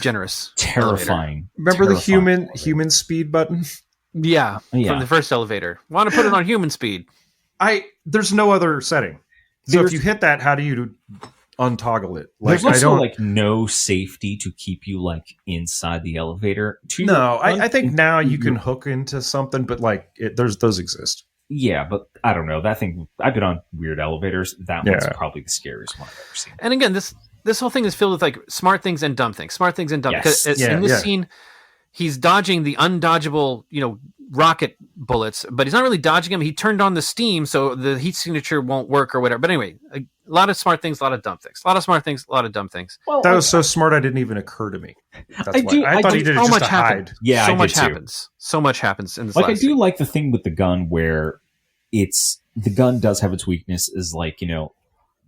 generous. Terrifying. Remember the human speed button? Yeah, from the first elevator. Want to put it on human speed? There's no other setting. So if you hit that, how do you untoggle it? There's also no safety to keep you inside the elevator. I think now you can hook into something, but those exist. Yeah, but I don't know. That thing, I've been on weird elevators. That one's probably the scariest one I've ever seen. And again, this whole thing is filled with smart things and dumb things. Smart things and dumb. Because in this scene, he's dodging the undodgeable, rocket bullets, but he's not really dodging them. He turned on the steam, so the heat signature won't work or whatever. But anyway, a lot of smart things, a lot of dumb things. A lot of smart things, a lot of dumb things. Well, that was so smart, I didn't even occur to me. That's why. I thought he did it just to hide. Yeah, so much happens. So much happens in this. I do like the thing with the gun where the gun does have its weakness. Is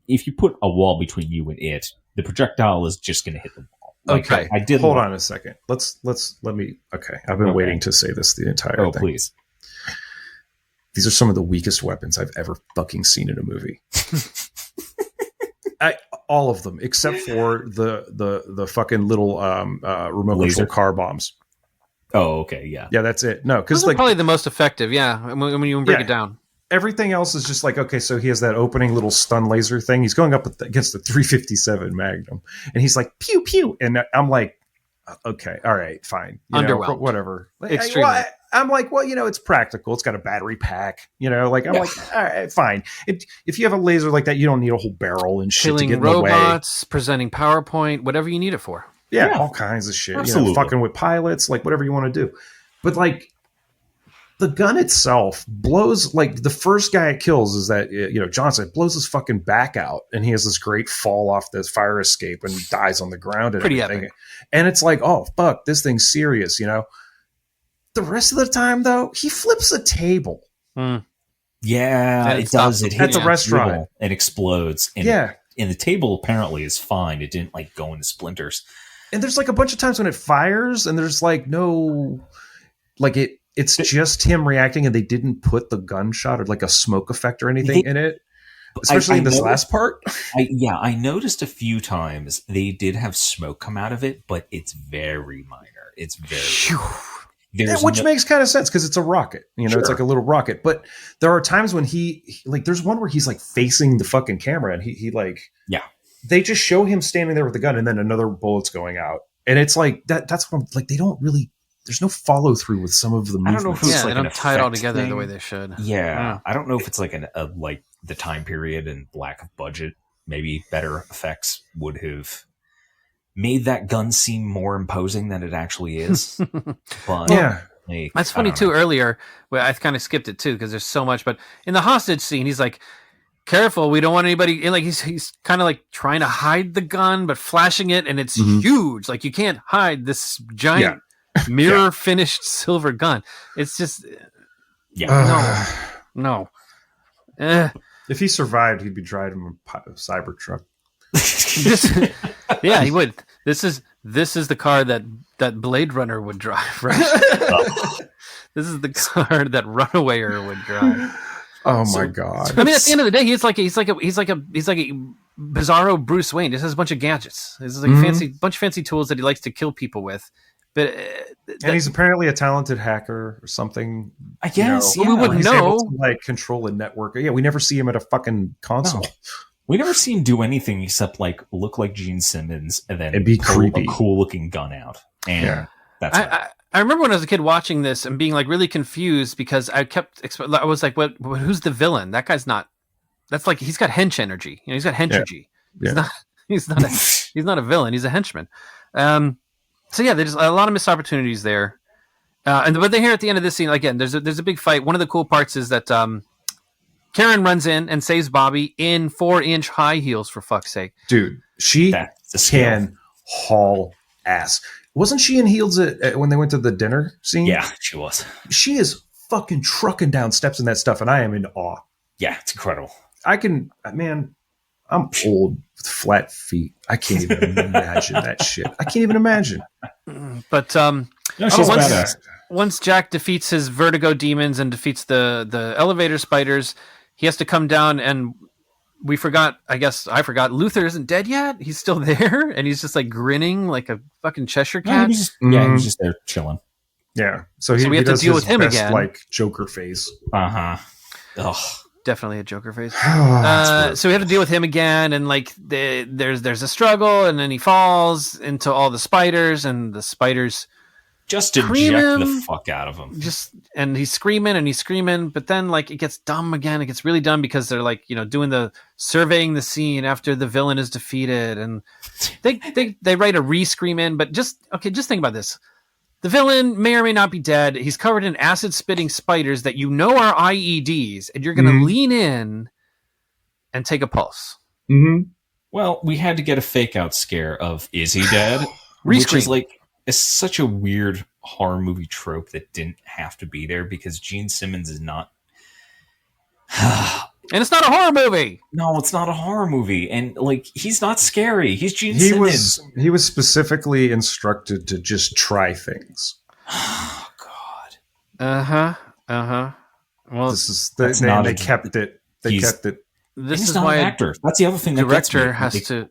if you put a wall between you and it, the projectile is just going to hit the wall. Okay, I did. Hold on a second. Let me. Okay, I've been waiting to say this the entire thing. Please. These are some of the weakest weapons I've ever fucking seen in a movie. All of them, except for the fucking little remote control car bombs. Oh, okay, yeah, that's it. No, because probably the most effective. Yeah, when you break it down. Everything else is just okay, so he has that opening little stun laser thing. He's going up against the 357 Magnum, and he's like, pew, pew. And I'm like, okay, all right, fine. Underwhelmed. Whatever. Extremely. I'm like, well, it's practical. It's got a battery pack. I'm like, all right, fine. If you have a laser like that, you don't need a whole barrel and shit killing to get in the way. Robots, presenting PowerPoint, whatever you need it for. Yeah, all kinds of shit. Absolutely. Fucking with pilots, whatever you want to do. But the gun itself blows, the first guy it kills is that, Johnson blows his fucking back out, and he has this great fall off this fire escape and dies on the ground and pretty everything. Epic. And it's like, oh, fuck, this thing's serious, The rest of the time, though, he flips a table. Yeah, it does. It hits at the restaurant. It explodes. And and the table apparently is fine. It didn't go into splinters. And there's a bunch of times when it fires, and there's no, it's just him reacting, and they didn't put the gunshot or a smoke effect or anything in it. Especially in this last part. I noticed a few times they did have smoke come out of it, but it's very minor. It's very which makes kind of sense because it's a rocket. Sure. It's like a little rocket. But there are times when he there's one where he's facing the fucking camera, and he they just show him standing there with the gun, and then another bullet's going out. And it's that's what they don't really. There's no follow through with some of the movements. I don't know if it's they don't tie it all together the way they should. Yeah, I don't know if it's the time period and lack of budget. Maybe better effects would have made that gun seem more imposing than it actually is. But that's funny too. Earlier, I kind of skipped it too because there's so much. But in the hostage scene, he's like, careful, we don't want anybody. And like he's kind of like trying to hide the gun, but flashing it, and it's huge. Like you can't hide this giant mirror finished silver gun. It's just no. If he survived, he'd be driving a Cybertruck. Yeah, he would. This is the car that Blade Runner would drive, right? This is the car that Runawayer would drive. Oh my god! I mean, at the end of the day, he's like a bizarro Bruce Wayne. Just has a bunch of gadgets. This is like a bunch of fancy tools that he likes to kill people with. But and he's apparently a talented hacker or something. I guess. We wouldn't he's know. able to, like, control a network. Yeah, we never see him at a fucking console. No. We never see him do anything except like look like Gene Simmons and then be pull creepy. a cool looking gun out. And that's right. I remember when I was a kid watching this and being like really confused because I was like, "What? Who's the villain? That guy's not. That's like he's got hench energy. You know, he's got henchergy. Yeah. He's not a villain. He's a henchman." So yeah, there's a lot of missed opportunities there. But then here at the end of this scene, again, there's a big fight. One of the cool parts is that Karen runs in and saves Bobby in 4-inch high heels, for fuck's sake. Dude, she can haul ass. Wasn't she in heels when they went to the dinner scene? Yeah, she was. She is fucking trucking down steps in that stuff, and I am in awe. Yeah, it's incredible. I'm old with flat feet. I can't even imagine that shit. I can't even imagine. But once Jack defeats his vertigo demons and defeats the elevator spiders, he has to come down, and I forgot Luther isn't dead yet. He's still there, and he's just like grinning like a fucking Cheshire cat. He's just there chilling. Yeah. So we have to deal with him again. Like Joker face. Ugh. Definitely a Joker face. So we have to deal with him again, and like there's a struggle, and then he falls into all the spiders, and the spiders just eject the fuck out of him. And he's screaming, but then like it gets dumb again. It gets really dumb because they're like, doing surveying the scene after the villain is defeated, and they write a re-scream in, but just think about this. The villain may or may not be dead. He's covered in acid-spitting spiders that are IEDs, and you're going to lean in and take a pulse. Mm-hmm. Well, we had to get a fake-out scare of, is he dead? Which is like, it's such a weird horror movie trope that didn't have to be there because Gene Simmons is not... And it's not a horror movie. No, it's not a horror movie. And like, he's not scary. He's Gene Simmons. He was specifically instructed to just try things. Oh, God. Well, they kept it. They kept it. This he's is not why an actor. That's the other thing. The that gets me. director has to.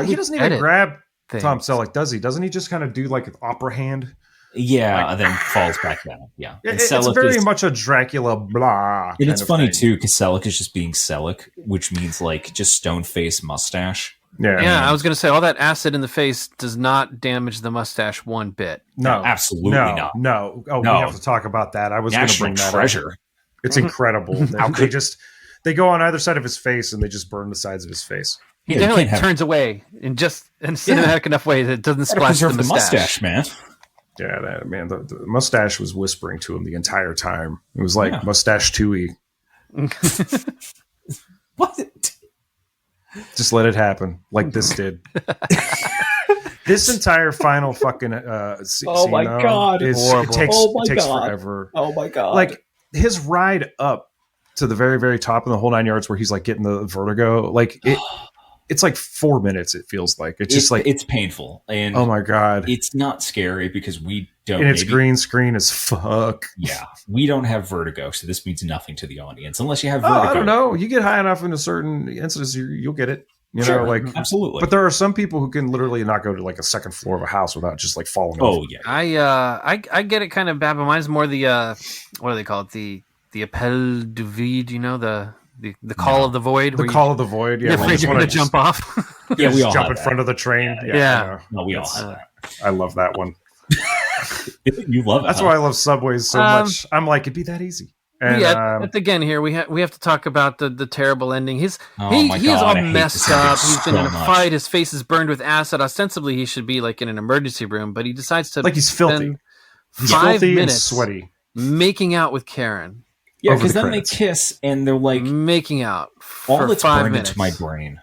He doesn't even grab things. Tom Selleck, does he? Doesn't he just kind of do like an opera hand? Yeah, and then falls back down. Yeah. And It's very much a Dracula blah. And it's funny too, because Selleck is just being Selleck, which means like just stone face mustache. Yeah, I was going to say all that acid in the face does not damage the mustache one bit. No, absolutely not. No. Oh, no. We have to talk about that. I was going to bring that treasure. Up. It's incredible. They go on either side of his face and they just burn the sides of his face. He definitely turns away in cinematic enough way that it doesn't splash the mustache, man. Yeah, the mustache was whispering to him the entire time. It was like mustache 2E. What? Just let it happen, like this did. This entire final fucking scene, God, is horrible. It takes forever. Oh my God! Like his ride up to the very, very top of the whole 9 yards, where he's like getting the vertigo, like it's like 4 minutes. It feels like it's like it's painful, and oh my God, it's not scary because we don't. And it's green screen as fuck. Yeah, we don't have vertigo, so this means nothing to the audience unless you have vertigo. I don't know. You get high enough in a certain instance, you'll get it. You know, like absolutely. But there are some people who can literally not go to like a second floor of a house without just like falling over. Oh yeah. I get it kind of bad, but mine's more the what do they call it? The appel du vide, the call of the void. The call of the void. Yeah, you're afraid you're going to jump off. Yeah, we all jump in front of the train. Yeah. No, we all have that. I love that one. You love it. That's why I love Subways so much. I'm like, it'd be that easy. And again, here we have to talk about the terrible ending. He is all messed up. He's been in a fight. His face is burned with acid. Ostensibly, he should be like in an emergency room, but he decides to he's filthy. He's 5 filthy minutes and sweaty, making out with Karen. Yeah, Over because the then credits. they kiss and they're like, making out all for that's 5 burned minutes. into my brain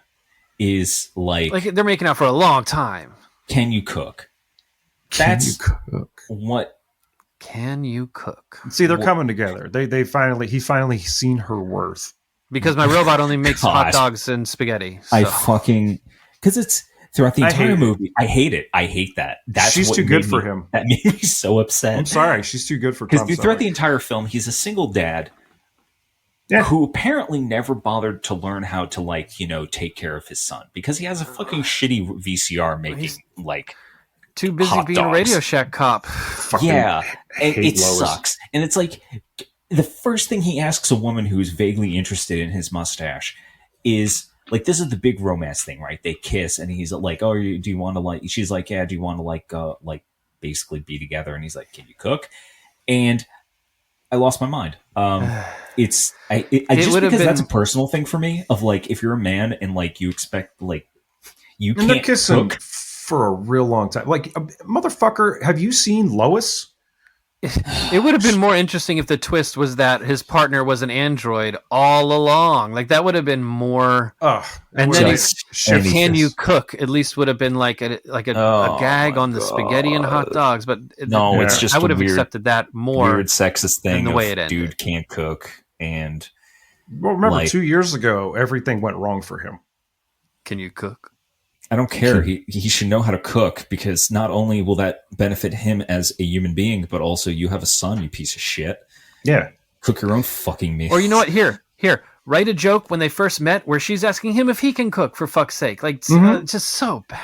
is like, Like they're making out for a long time. can you cook? Can you That's cook? what. Can you cook? See, they're coming together. He finally seen her worth. Because my robot only makes God. hot dogs and spaghetti. So. I fucking, because it's throughout the I entire hate it. movie. I hate it. I hate that. That's She's what too good made for me- him. That made me so upset. I'm sorry, she's too good for Because Tom throughout the Selleck. entire film, he's a single dad Yeah. who apparently never bothered to learn how to, like, you know, take care of his son because he has a fucking shitty VCR making, like, Too busy hot being a dogs. Radio Shack cop. Fucking yeah, and hate it Lois. sucks. And it's like the first thing he asks a woman who's vaguely interested in his mustache is like, this is the big romance thing, right? They kiss, and he's like, "Oh, do you want to like?" She's like, "Yeah, do you want to like basically be together?" And he's like, "Can you cook?" And I lost my mind. It's I just would have because that's a been- personal thing for me of like, if you're a man and like you expect like you And they're can't kissing cook. for a real long time. Like, motherfucker, have you seen Lois? It would have been more interesting if the twist was that his partner was an android all along. Like that would have been more. Ugh. And It then was he's- shift Can this. you cook? At least would have been like a Oh, gag my on the spaghetti and hot God. dogs. But No, Yeah. it's just I would a have weird, accepted that more. weird sexist thing the way of it ended. dude can't cook and Well, remember, like- 2 years ago, everything went wrong for him. Can you cook? I don't care. He should know how to cook because not only will that benefit him as a human being, but also you have a son, you piece of shit. Yeah. Cook your own fucking meal. Or you know what? Here. Write a joke when they first met where she's asking him if he can cook, for fuck's sake. Like, it's just so bad.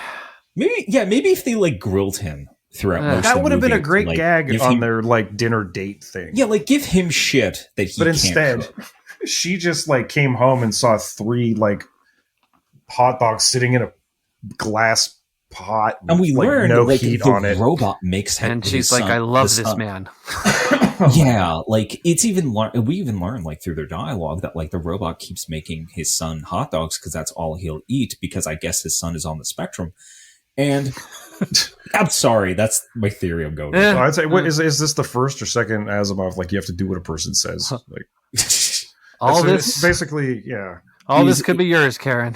Maybe if they like grilled him throughout most of That the would have been a movie, great like, gag give on him- their like dinner date thing. Yeah, like give him shit that he But can't instead, cook. she just like came home and saw 3 like hot dogs sitting in a glass pot, And we like, learned no like heat the on it. robot makes And his she's like, son- I love the this son- man. Yeah, like it's even we even learn like through their dialogue that like the robot keeps making his son hot dogs because that's all he'll eat because I guess his son is on the spectrum. And I'm sorry, that's my theory. I'm going. with. Eh. So I'd say, what is this the first or second Asimov? Like, you have to do what a person says. Like, All so this, it's basically, yeah. all this could be yours, Karen.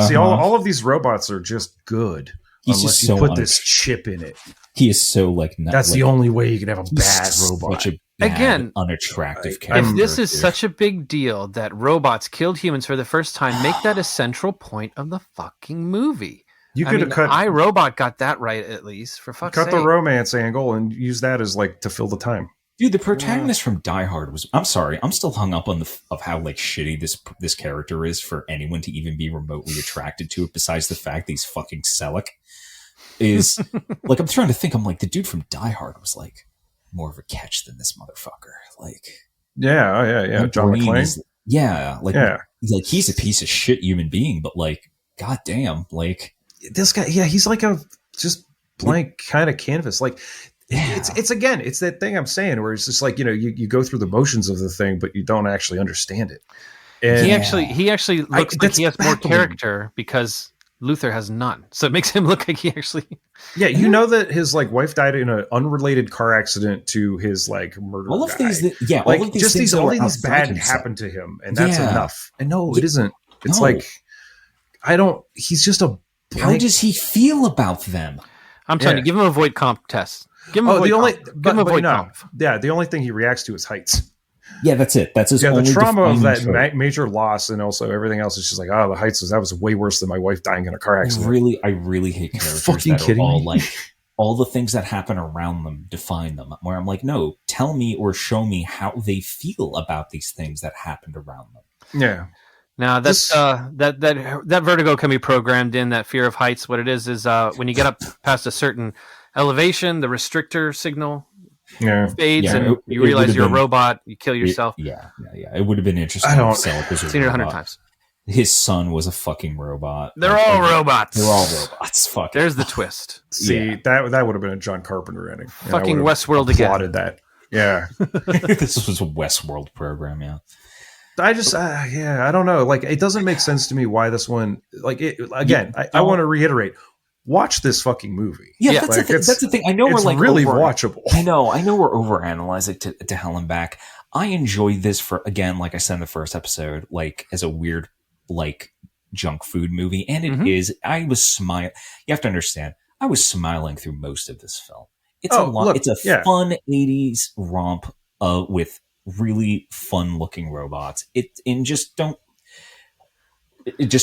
See, all of these robots are just good. He's unless just you so put un- this chip in it. He is so like not, That's like, the only way you can have a he's bad robot. Such a bad, Again, unattractive I- character. If this is dude. such a big deal that robots killed humans for the first time, make that a central point of the fucking movie. You I could mean, have cut iRobot got that right at least, for fuck's sake. the romance angle and use that as like to fill the time. Dude, the protagonist from Die Hard was. I'm sorry, I'm still hung up on of how like shitty this character is for anyone to even be remotely attracted to it. Besides the fact that he's fucking Selleck, is like I'm trying to think. I'm like the dude from Die Hard was like more of a catch than this motherfucker. Like, Yeah, yeah. my John brain McClane. is- yeah, like Yeah. he's a piece of shit human being, but like, goddamn, like, This guy, yeah, he's like a just blank kind of canvas. Like, yeah. it's again, it's that thing I'm saying where it's just like, you go through the motions of the thing, but you don't actually understand it. And He actually looks like that's he has more baffling. character because Luther has none. So it makes him look like he actually. yeah, you know that his like wife died in an unrelated car accident to his like murder. all of guy. these, yeah, like all of these just things these all are these bad outside himself. happened to him, and that's Yeah. enough. And no, it isn't. It's No. like I don't. He's just a. How blank- does he feel about them? I'm telling Yeah. you, give him a void comp test. Give him a Oh, void the only, comp. Give but, him a but void no, comp. yeah, the only thing he reacts to is heights. Yeah, that's it. That's his Yeah, the only trauma of that defining trait. major loss, and also everything else is just like, oh, the heights that was way worse than my wife dying in a car accident. I really hate characters fucking that are kidding all me? like all the things that happen around them define them. Where I'm like, no, tell me or show me how they feel about these things that happened around them. Yeah, Now that's This- that vertigo can be programmed in. That fear of heights. What it is when you get up past a certain elevation, the restrictor signal yeah. fades, Yeah, and it you realize would've you're a been- robot. You kill yourself. Yeah. It would have been interesting. I don't- if Selleck was a Seen it 100 robot. times. His son was a fucking robot. They're all robots. They're all robots. Fuck. There's the twist. See, Yeah. that would have been a John Carpenter ending. And I Fucking would have Westworld again. applauded that. Yeah, This was a Westworld program. Yeah. I just, I don't know. Like, it doesn't make sense to me why this one. Like, it again, I want to reiterate. Watch this fucking movie. Yeah, Yeah, that's, like, the thing. it's- That's the thing. I know we're It's like really over- watchable. I know we're overanalyzing to hell and back. I enjoyed this for, again, like I said in the first episode, like as a weird, like junk food movie. And it is, I was smiling. You have to understand, I was smiling through most of this film. It's it's a fun 80s romp with really fun looking robots. Just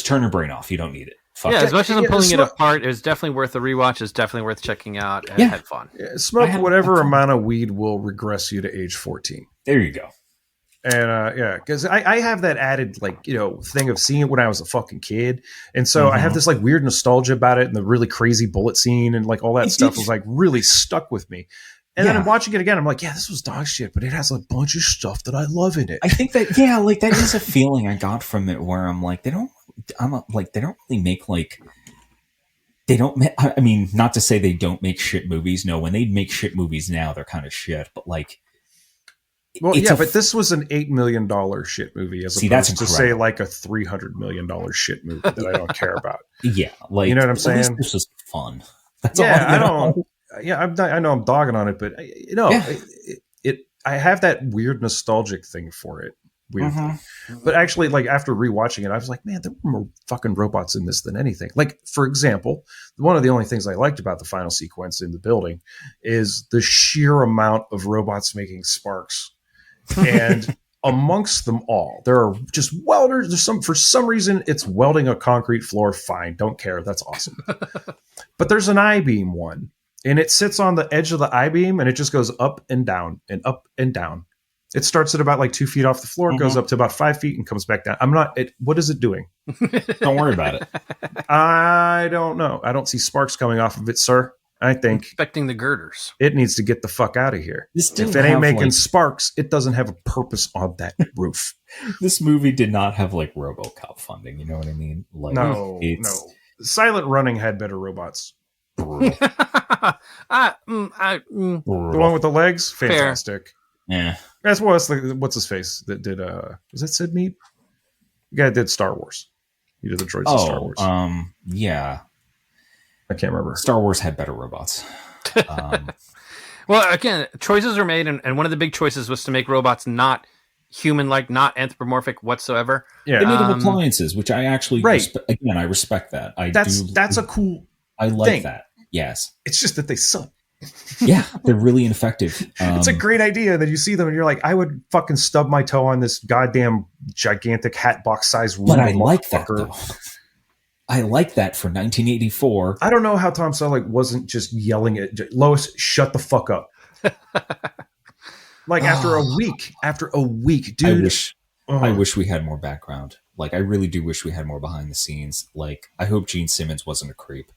turn your brain off. You don't need it. Fuck as much as I'm pulling it apart, it's definitely worth a rewatch. It's definitely worth checking out and had fun. Yeah, smoke whatever amount of weed will regress you to age 14. There you go. And because I have that added thing of seeing it when I was a fucking kid, and so I have this like weird nostalgia about it, and the really crazy bullet scene and like all that stuff was like really stuck with me. And then I'm watching it again. I'm like, yeah, this was dog shit, but it has a bunch of stuff that I love in it. I think that that is a feeling I got from it where I'm like, they don't really make I mean, not to say they don't make shit movies. No, when they make shit movies now, they're kind of shit. But like, well, but this was an $8 million shit movie as opposed to say like a $300 million shit movie that I don't care about. Yeah, like, you know what I'm saying? At least this was fun. That's all I don't. Yeah, I know I'm dogging on it, but I have that weird nostalgic thing for it. Weirdly. But actually, like after rewatching it, I was like, man, there were more fucking robots in this than anything. Like, for example, one of the only things I liked about the final sequence in the building is the sheer amount of robots making sparks. And amongst them all, there are just welders. For some reason, it's welding a concrete floor. Fine, don't care. That's awesome. But there's an I-beam one. And it sits on the edge of the I-beam, and it just goes up and down and up and down. It starts at about like 2 feet off the floor, goes up to about 5 feet, and comes back down. What is it doing? Don't worry about it. I don't know. I don't see sparks coming off of it, sir. I think inspecting the girders. It needs to get the fuck out of here. If it ain't making sparks, it doesn't have a purpose on that roof. This movie did not have like RoboCop funding. You know what I mean? Like, no. Silent Running had better robots. The one with the legs, fantastic. Fair. Yeah, that's what's his face that did. Was that Sid Mead? The guy that did Star Wars. He did the droids in Star Wars. Yeah, I can't remember. Star Wars had better robots. Well, again, choices are made, and one of the big choices was to make robots not human-like, not anthropomorphic whatsoever. Yeah, they made them appliances, which I actually I respect that. That's a cool. I like thing. that. Yes. It's just that they suck. Yeah, they're really ineffective. It's a great idea that you see them and you're like, I would fucking stub my toe on this goddamn gigantic hat box size room. But I like that, though. I like that for 1984. I don't know how Tom Selleck wasn't just yelling at Lois, shut the fuck up. Like after a week, dude. I wish we had more background. Like, I really do wish we had more behind the scenes. Like, I hope Gene Simmons wasn't a creep.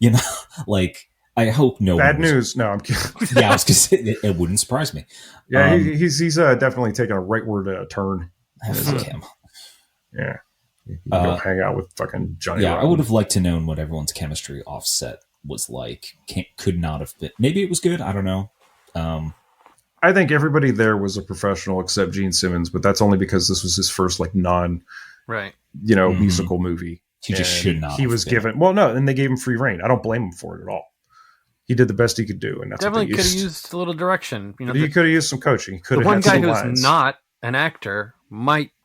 You know, like, I hope no bad news. No, I'm kidding. Yeah, I was gonna say it wouldn't surprise me. Yeah, he's definitely taking a rightward turn. Fuck him. Yeah, you go hang out with fucking Johnny. Yeah, Rotten. I would have liked to known what everyone's chemistry offset was like. Could not have been. Maybe it was good. I don't know. I think everybody there was a professional except Gene Simmons, but that's only because this was his first like musical movie. He just should not. He was given and they gave him free reign. I don't blame him for it at all. He did the best he could do, and that's definitely could have used a little direction. You know, he could have used some coaching. He could have. The one had guy some who's lines. not an actor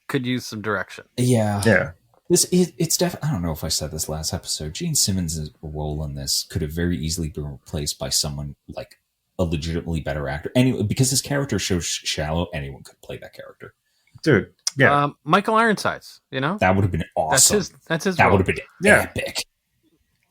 could use some direction. Yeah. It's definitely. I don't know if I said this last episode. Gene Simmons' role in this could have very easily been replaced by someone like a legitimately better actor. Anyway, because his character shows shallow, anyone could play that character, dude. Yeah, Michael Ironsides. You know, that would have been awesome. That's his. That role. would have been epic.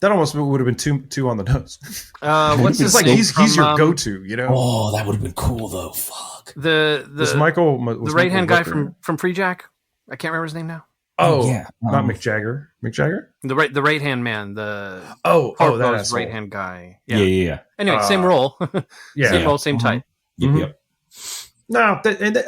That almost would have been too on the nose. What's his like name? He's your go-to, you know. Oh, that would have been cool though. Fuck. Was Michael the right hand guy from Free Jack? I can't remember his name now. Oh yeah, not Mick Jagger. Mick Jagger. The right hand man. The that right hand guy. Yeah. Anyway, same role. Same role, same type. Yep. No,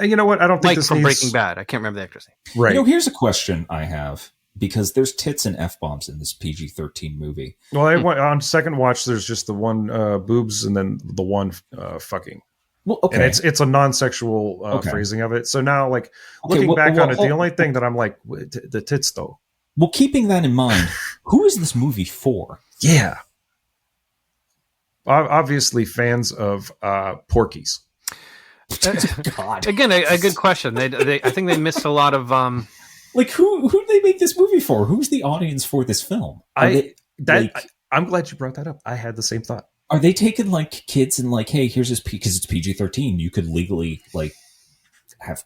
you know what? I don't think Mike this from needs... Breaking Bad. I can't remember the actor's name. Right. You know, here's a question I have, because there's tits and F-bombs in this PG-13 movie. Well, on second watch, there's just the one boobs and then the one fucking. Well, okay. And it's a non-sexual phrasing of it. So now, like, looking back on it, the only thing that I'm like, the tits, though. Well, keeping that in mind, who is this movie for? Yeah. Obviously, fans of Porky's. God. Again, a good question. I think they missed a lot of. Like, who do they make this movie for? Who's the audience for this film? I'm glad you brought that up. I had the same thought. Are they taking like kids and like, hey, here's this because it's PG-13, you could legally like have,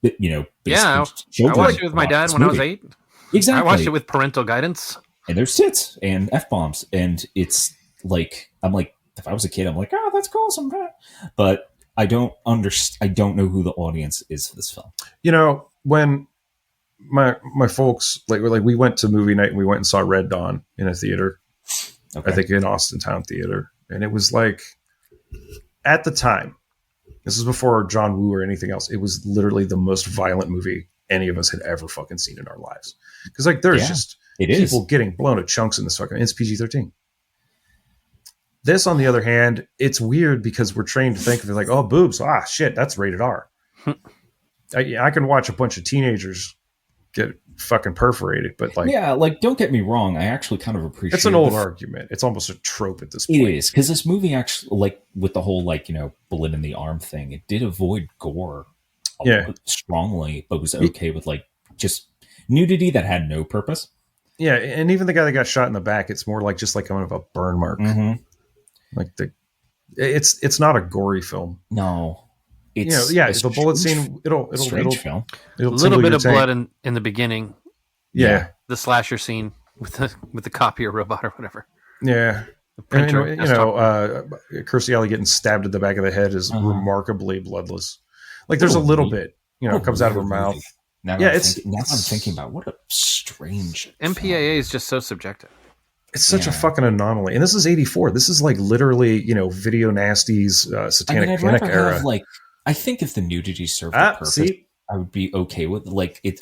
Yeah, I watched it with my dad when I was 8. Exactly. I watched it with parental guidance. And there's tits and F-bombs, and it's like, I'm like, if I was a kid, I'm like, oh, that's cool, but I don't understand. I don't know who the audience is for this film. You know, when my folks we went to movie night and we went and saw Red Dawn in a theater. Okay. I think in Austin Town Theater, and it was like, at the time, this is before John Woo or anything else, it was literally the most violent movie any of us had ever fucking seen in our lives. Because like there's just people getting blown to chunks in this fucking. It's PG-13. This, on the other hand, it's weird because we're trained to think of it like, oh, boobs, shit, that's rated R. I can watch a bunch of teenagers get fucking perforated, but like, yeah, like, don't get me wrong, I actually kind of appreciate it's an old argument. It's almost a trope at this point. It is, because this movie actually, like, with the whole like, bullet in the arm thing, it did avoid gore strongly, but was okay with like just nudity that had no purpose. Yeah, and even the guy that got shot in the back, it's more like just like kind of a burn mark. Like it's not a gory film. No. It's the bullet scene. It'll film. A little bit of blood in the beginning. Yeah, the slasher scene with the copier robot or whatever. Yeah, the printer. Kirstie Alley getting stabbed in the back of the head is remarkably bloodless. Like there's a little bit, it comes out of her mouth. Now I'm thinking about what a strange MPAA is just so subjective. It's such a fucking anomaly, and this is '84. This is like literally, Video Nasty's Satanic Panic era. I think if the nudity served the purpose, I would be okay with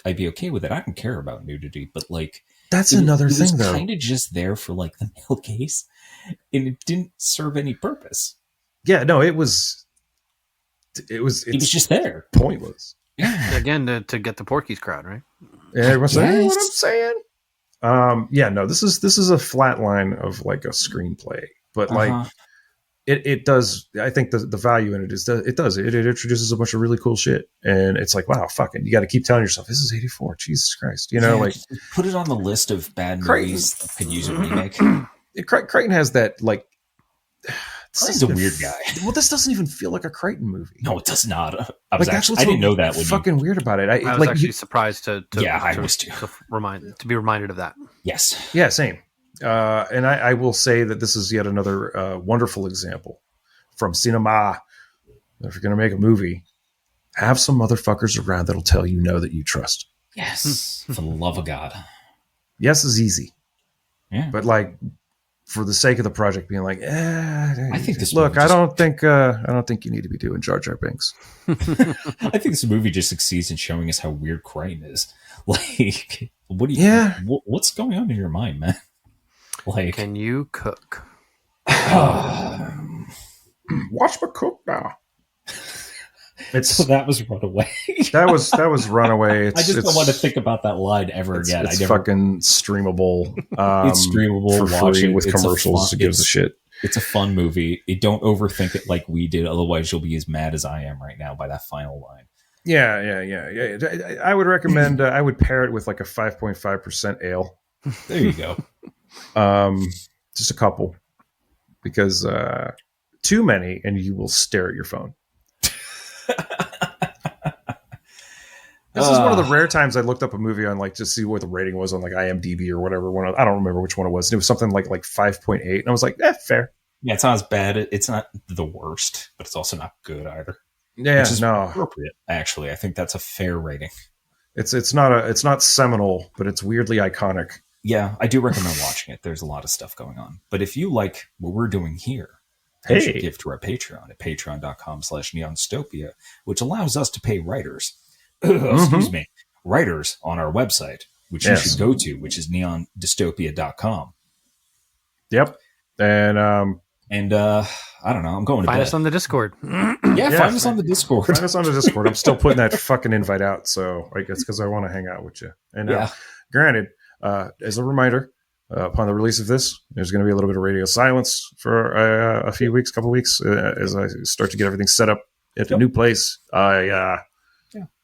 I'd be okay with it. I don't care about nudity, but like that's another thing. It was though, kind of just there for like the male gaze, and it didn't serve any purpose. Yeah, no, it was just there, pointless. Yeah, again to get the Porky's crowd, right? Yeah, everyone's saying what I'm saying. No, this is a flat line of like a screenplay, but like. It does. I think the value in it is it introduces a bunch of really cool shit, and it's like, wow, fucking, you got to keep telling yourself this is '84. Jesus Christ, like put it on the list of bad movies that could use a remake. Crichton has that like. He's a weird guy. Well, this doesn't even feel like a Crichton movie. No, it does not. I didn't know that. Fucking weird about it. I was actually surprised to I was too. To be reminded of that. Yes. Yeah. Same. And I will say that this is yet another wonderful example from cinema. If you're going to make a movie, have some motherfuckers around that'll tell you no that you trust. Yes. For the love of God. Yes is easy. Yeah. But like, for the sake of the project, being like, I think this. Look, I don't think you need to be doing Jar Jar Binks. I think this movie just succeeds in showing us how weird Crichton is. Like, what do you? Yeah. What's going on in your mind, man? Like, can you cook? Watch me cook now. So that was Runaway. that was Runaway. I just don't want to think about that line ever again. It's fucking streamable. It's streamable for free with commercials. Who gives a shit? It's a fun movie. Don't overthink it like we did. Otherwise, you'll be as mad as I am right now by that final line. Yeah. I would recommend. I would pair it with like a 5.5% ale. There you go. Just a couple, because too many, and you will stare at your phone. This is one of the rare times I looked up a movie on like to see what the rating was on like IMDb or whatever. I don't remember which one it was. It was something like 5.8, and I was like, fair. Yeah, it's not as bad. It's not the worst, but it's also not good either. Yeah, which is appropriate. Actually, I think that's a fair rating. It's not seminal, but it's weirdly iconic. Yeah, I do recommend watching it. There's a lot of stuff going on. But if you like what we're doing here, you should give to our Patreon at patreon.com/neondystopia, which allows us to pay writers. Writers on our website, which you should go to, which is neondystopia.com. Yep. And I don't know. I'm going to find bed. us on the Discord. Find us on the Discord. Find us on the Discord. I'm still putting that fucking invite out, so I guess because I want to hang out with you. And granted, as a reminder, upon the release of this, there's going to be a little bit of radio silence for a couple weeks, as I start to get everything set up at a new place.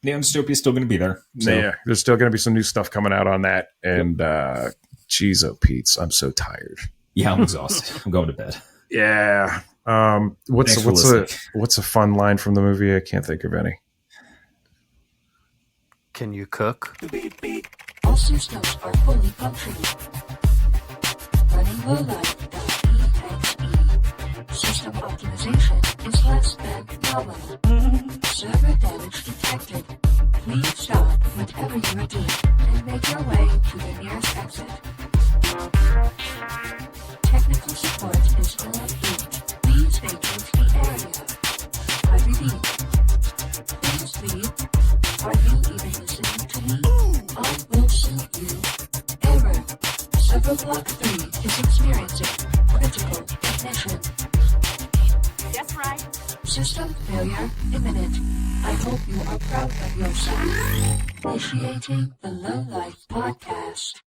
Dystopia is still going to be there. So. Yeah, there's still going to be some new stuff coming out on that. And geez, oh, Pete's, I'm so tired. Yeah, I'm exhausted. I'm going to bed. Yeah. What's a fun line from the movie? I can't think of any. Can you cook? All systems are fully functioning. Running low-light.exe. System optimization is less than nominal. Server damage detected. Please stop whatever you are doing and make your way to the nearest exit. Technical support is on route. Please vacate the area. I repeat. Please leave. Are you even listening to me? I will shoot you. Error. Server block 3 is experiencing critical ignition. That's right. System failure imminent. I hope you are proud of yourself. Initiating the Low Life Podcast.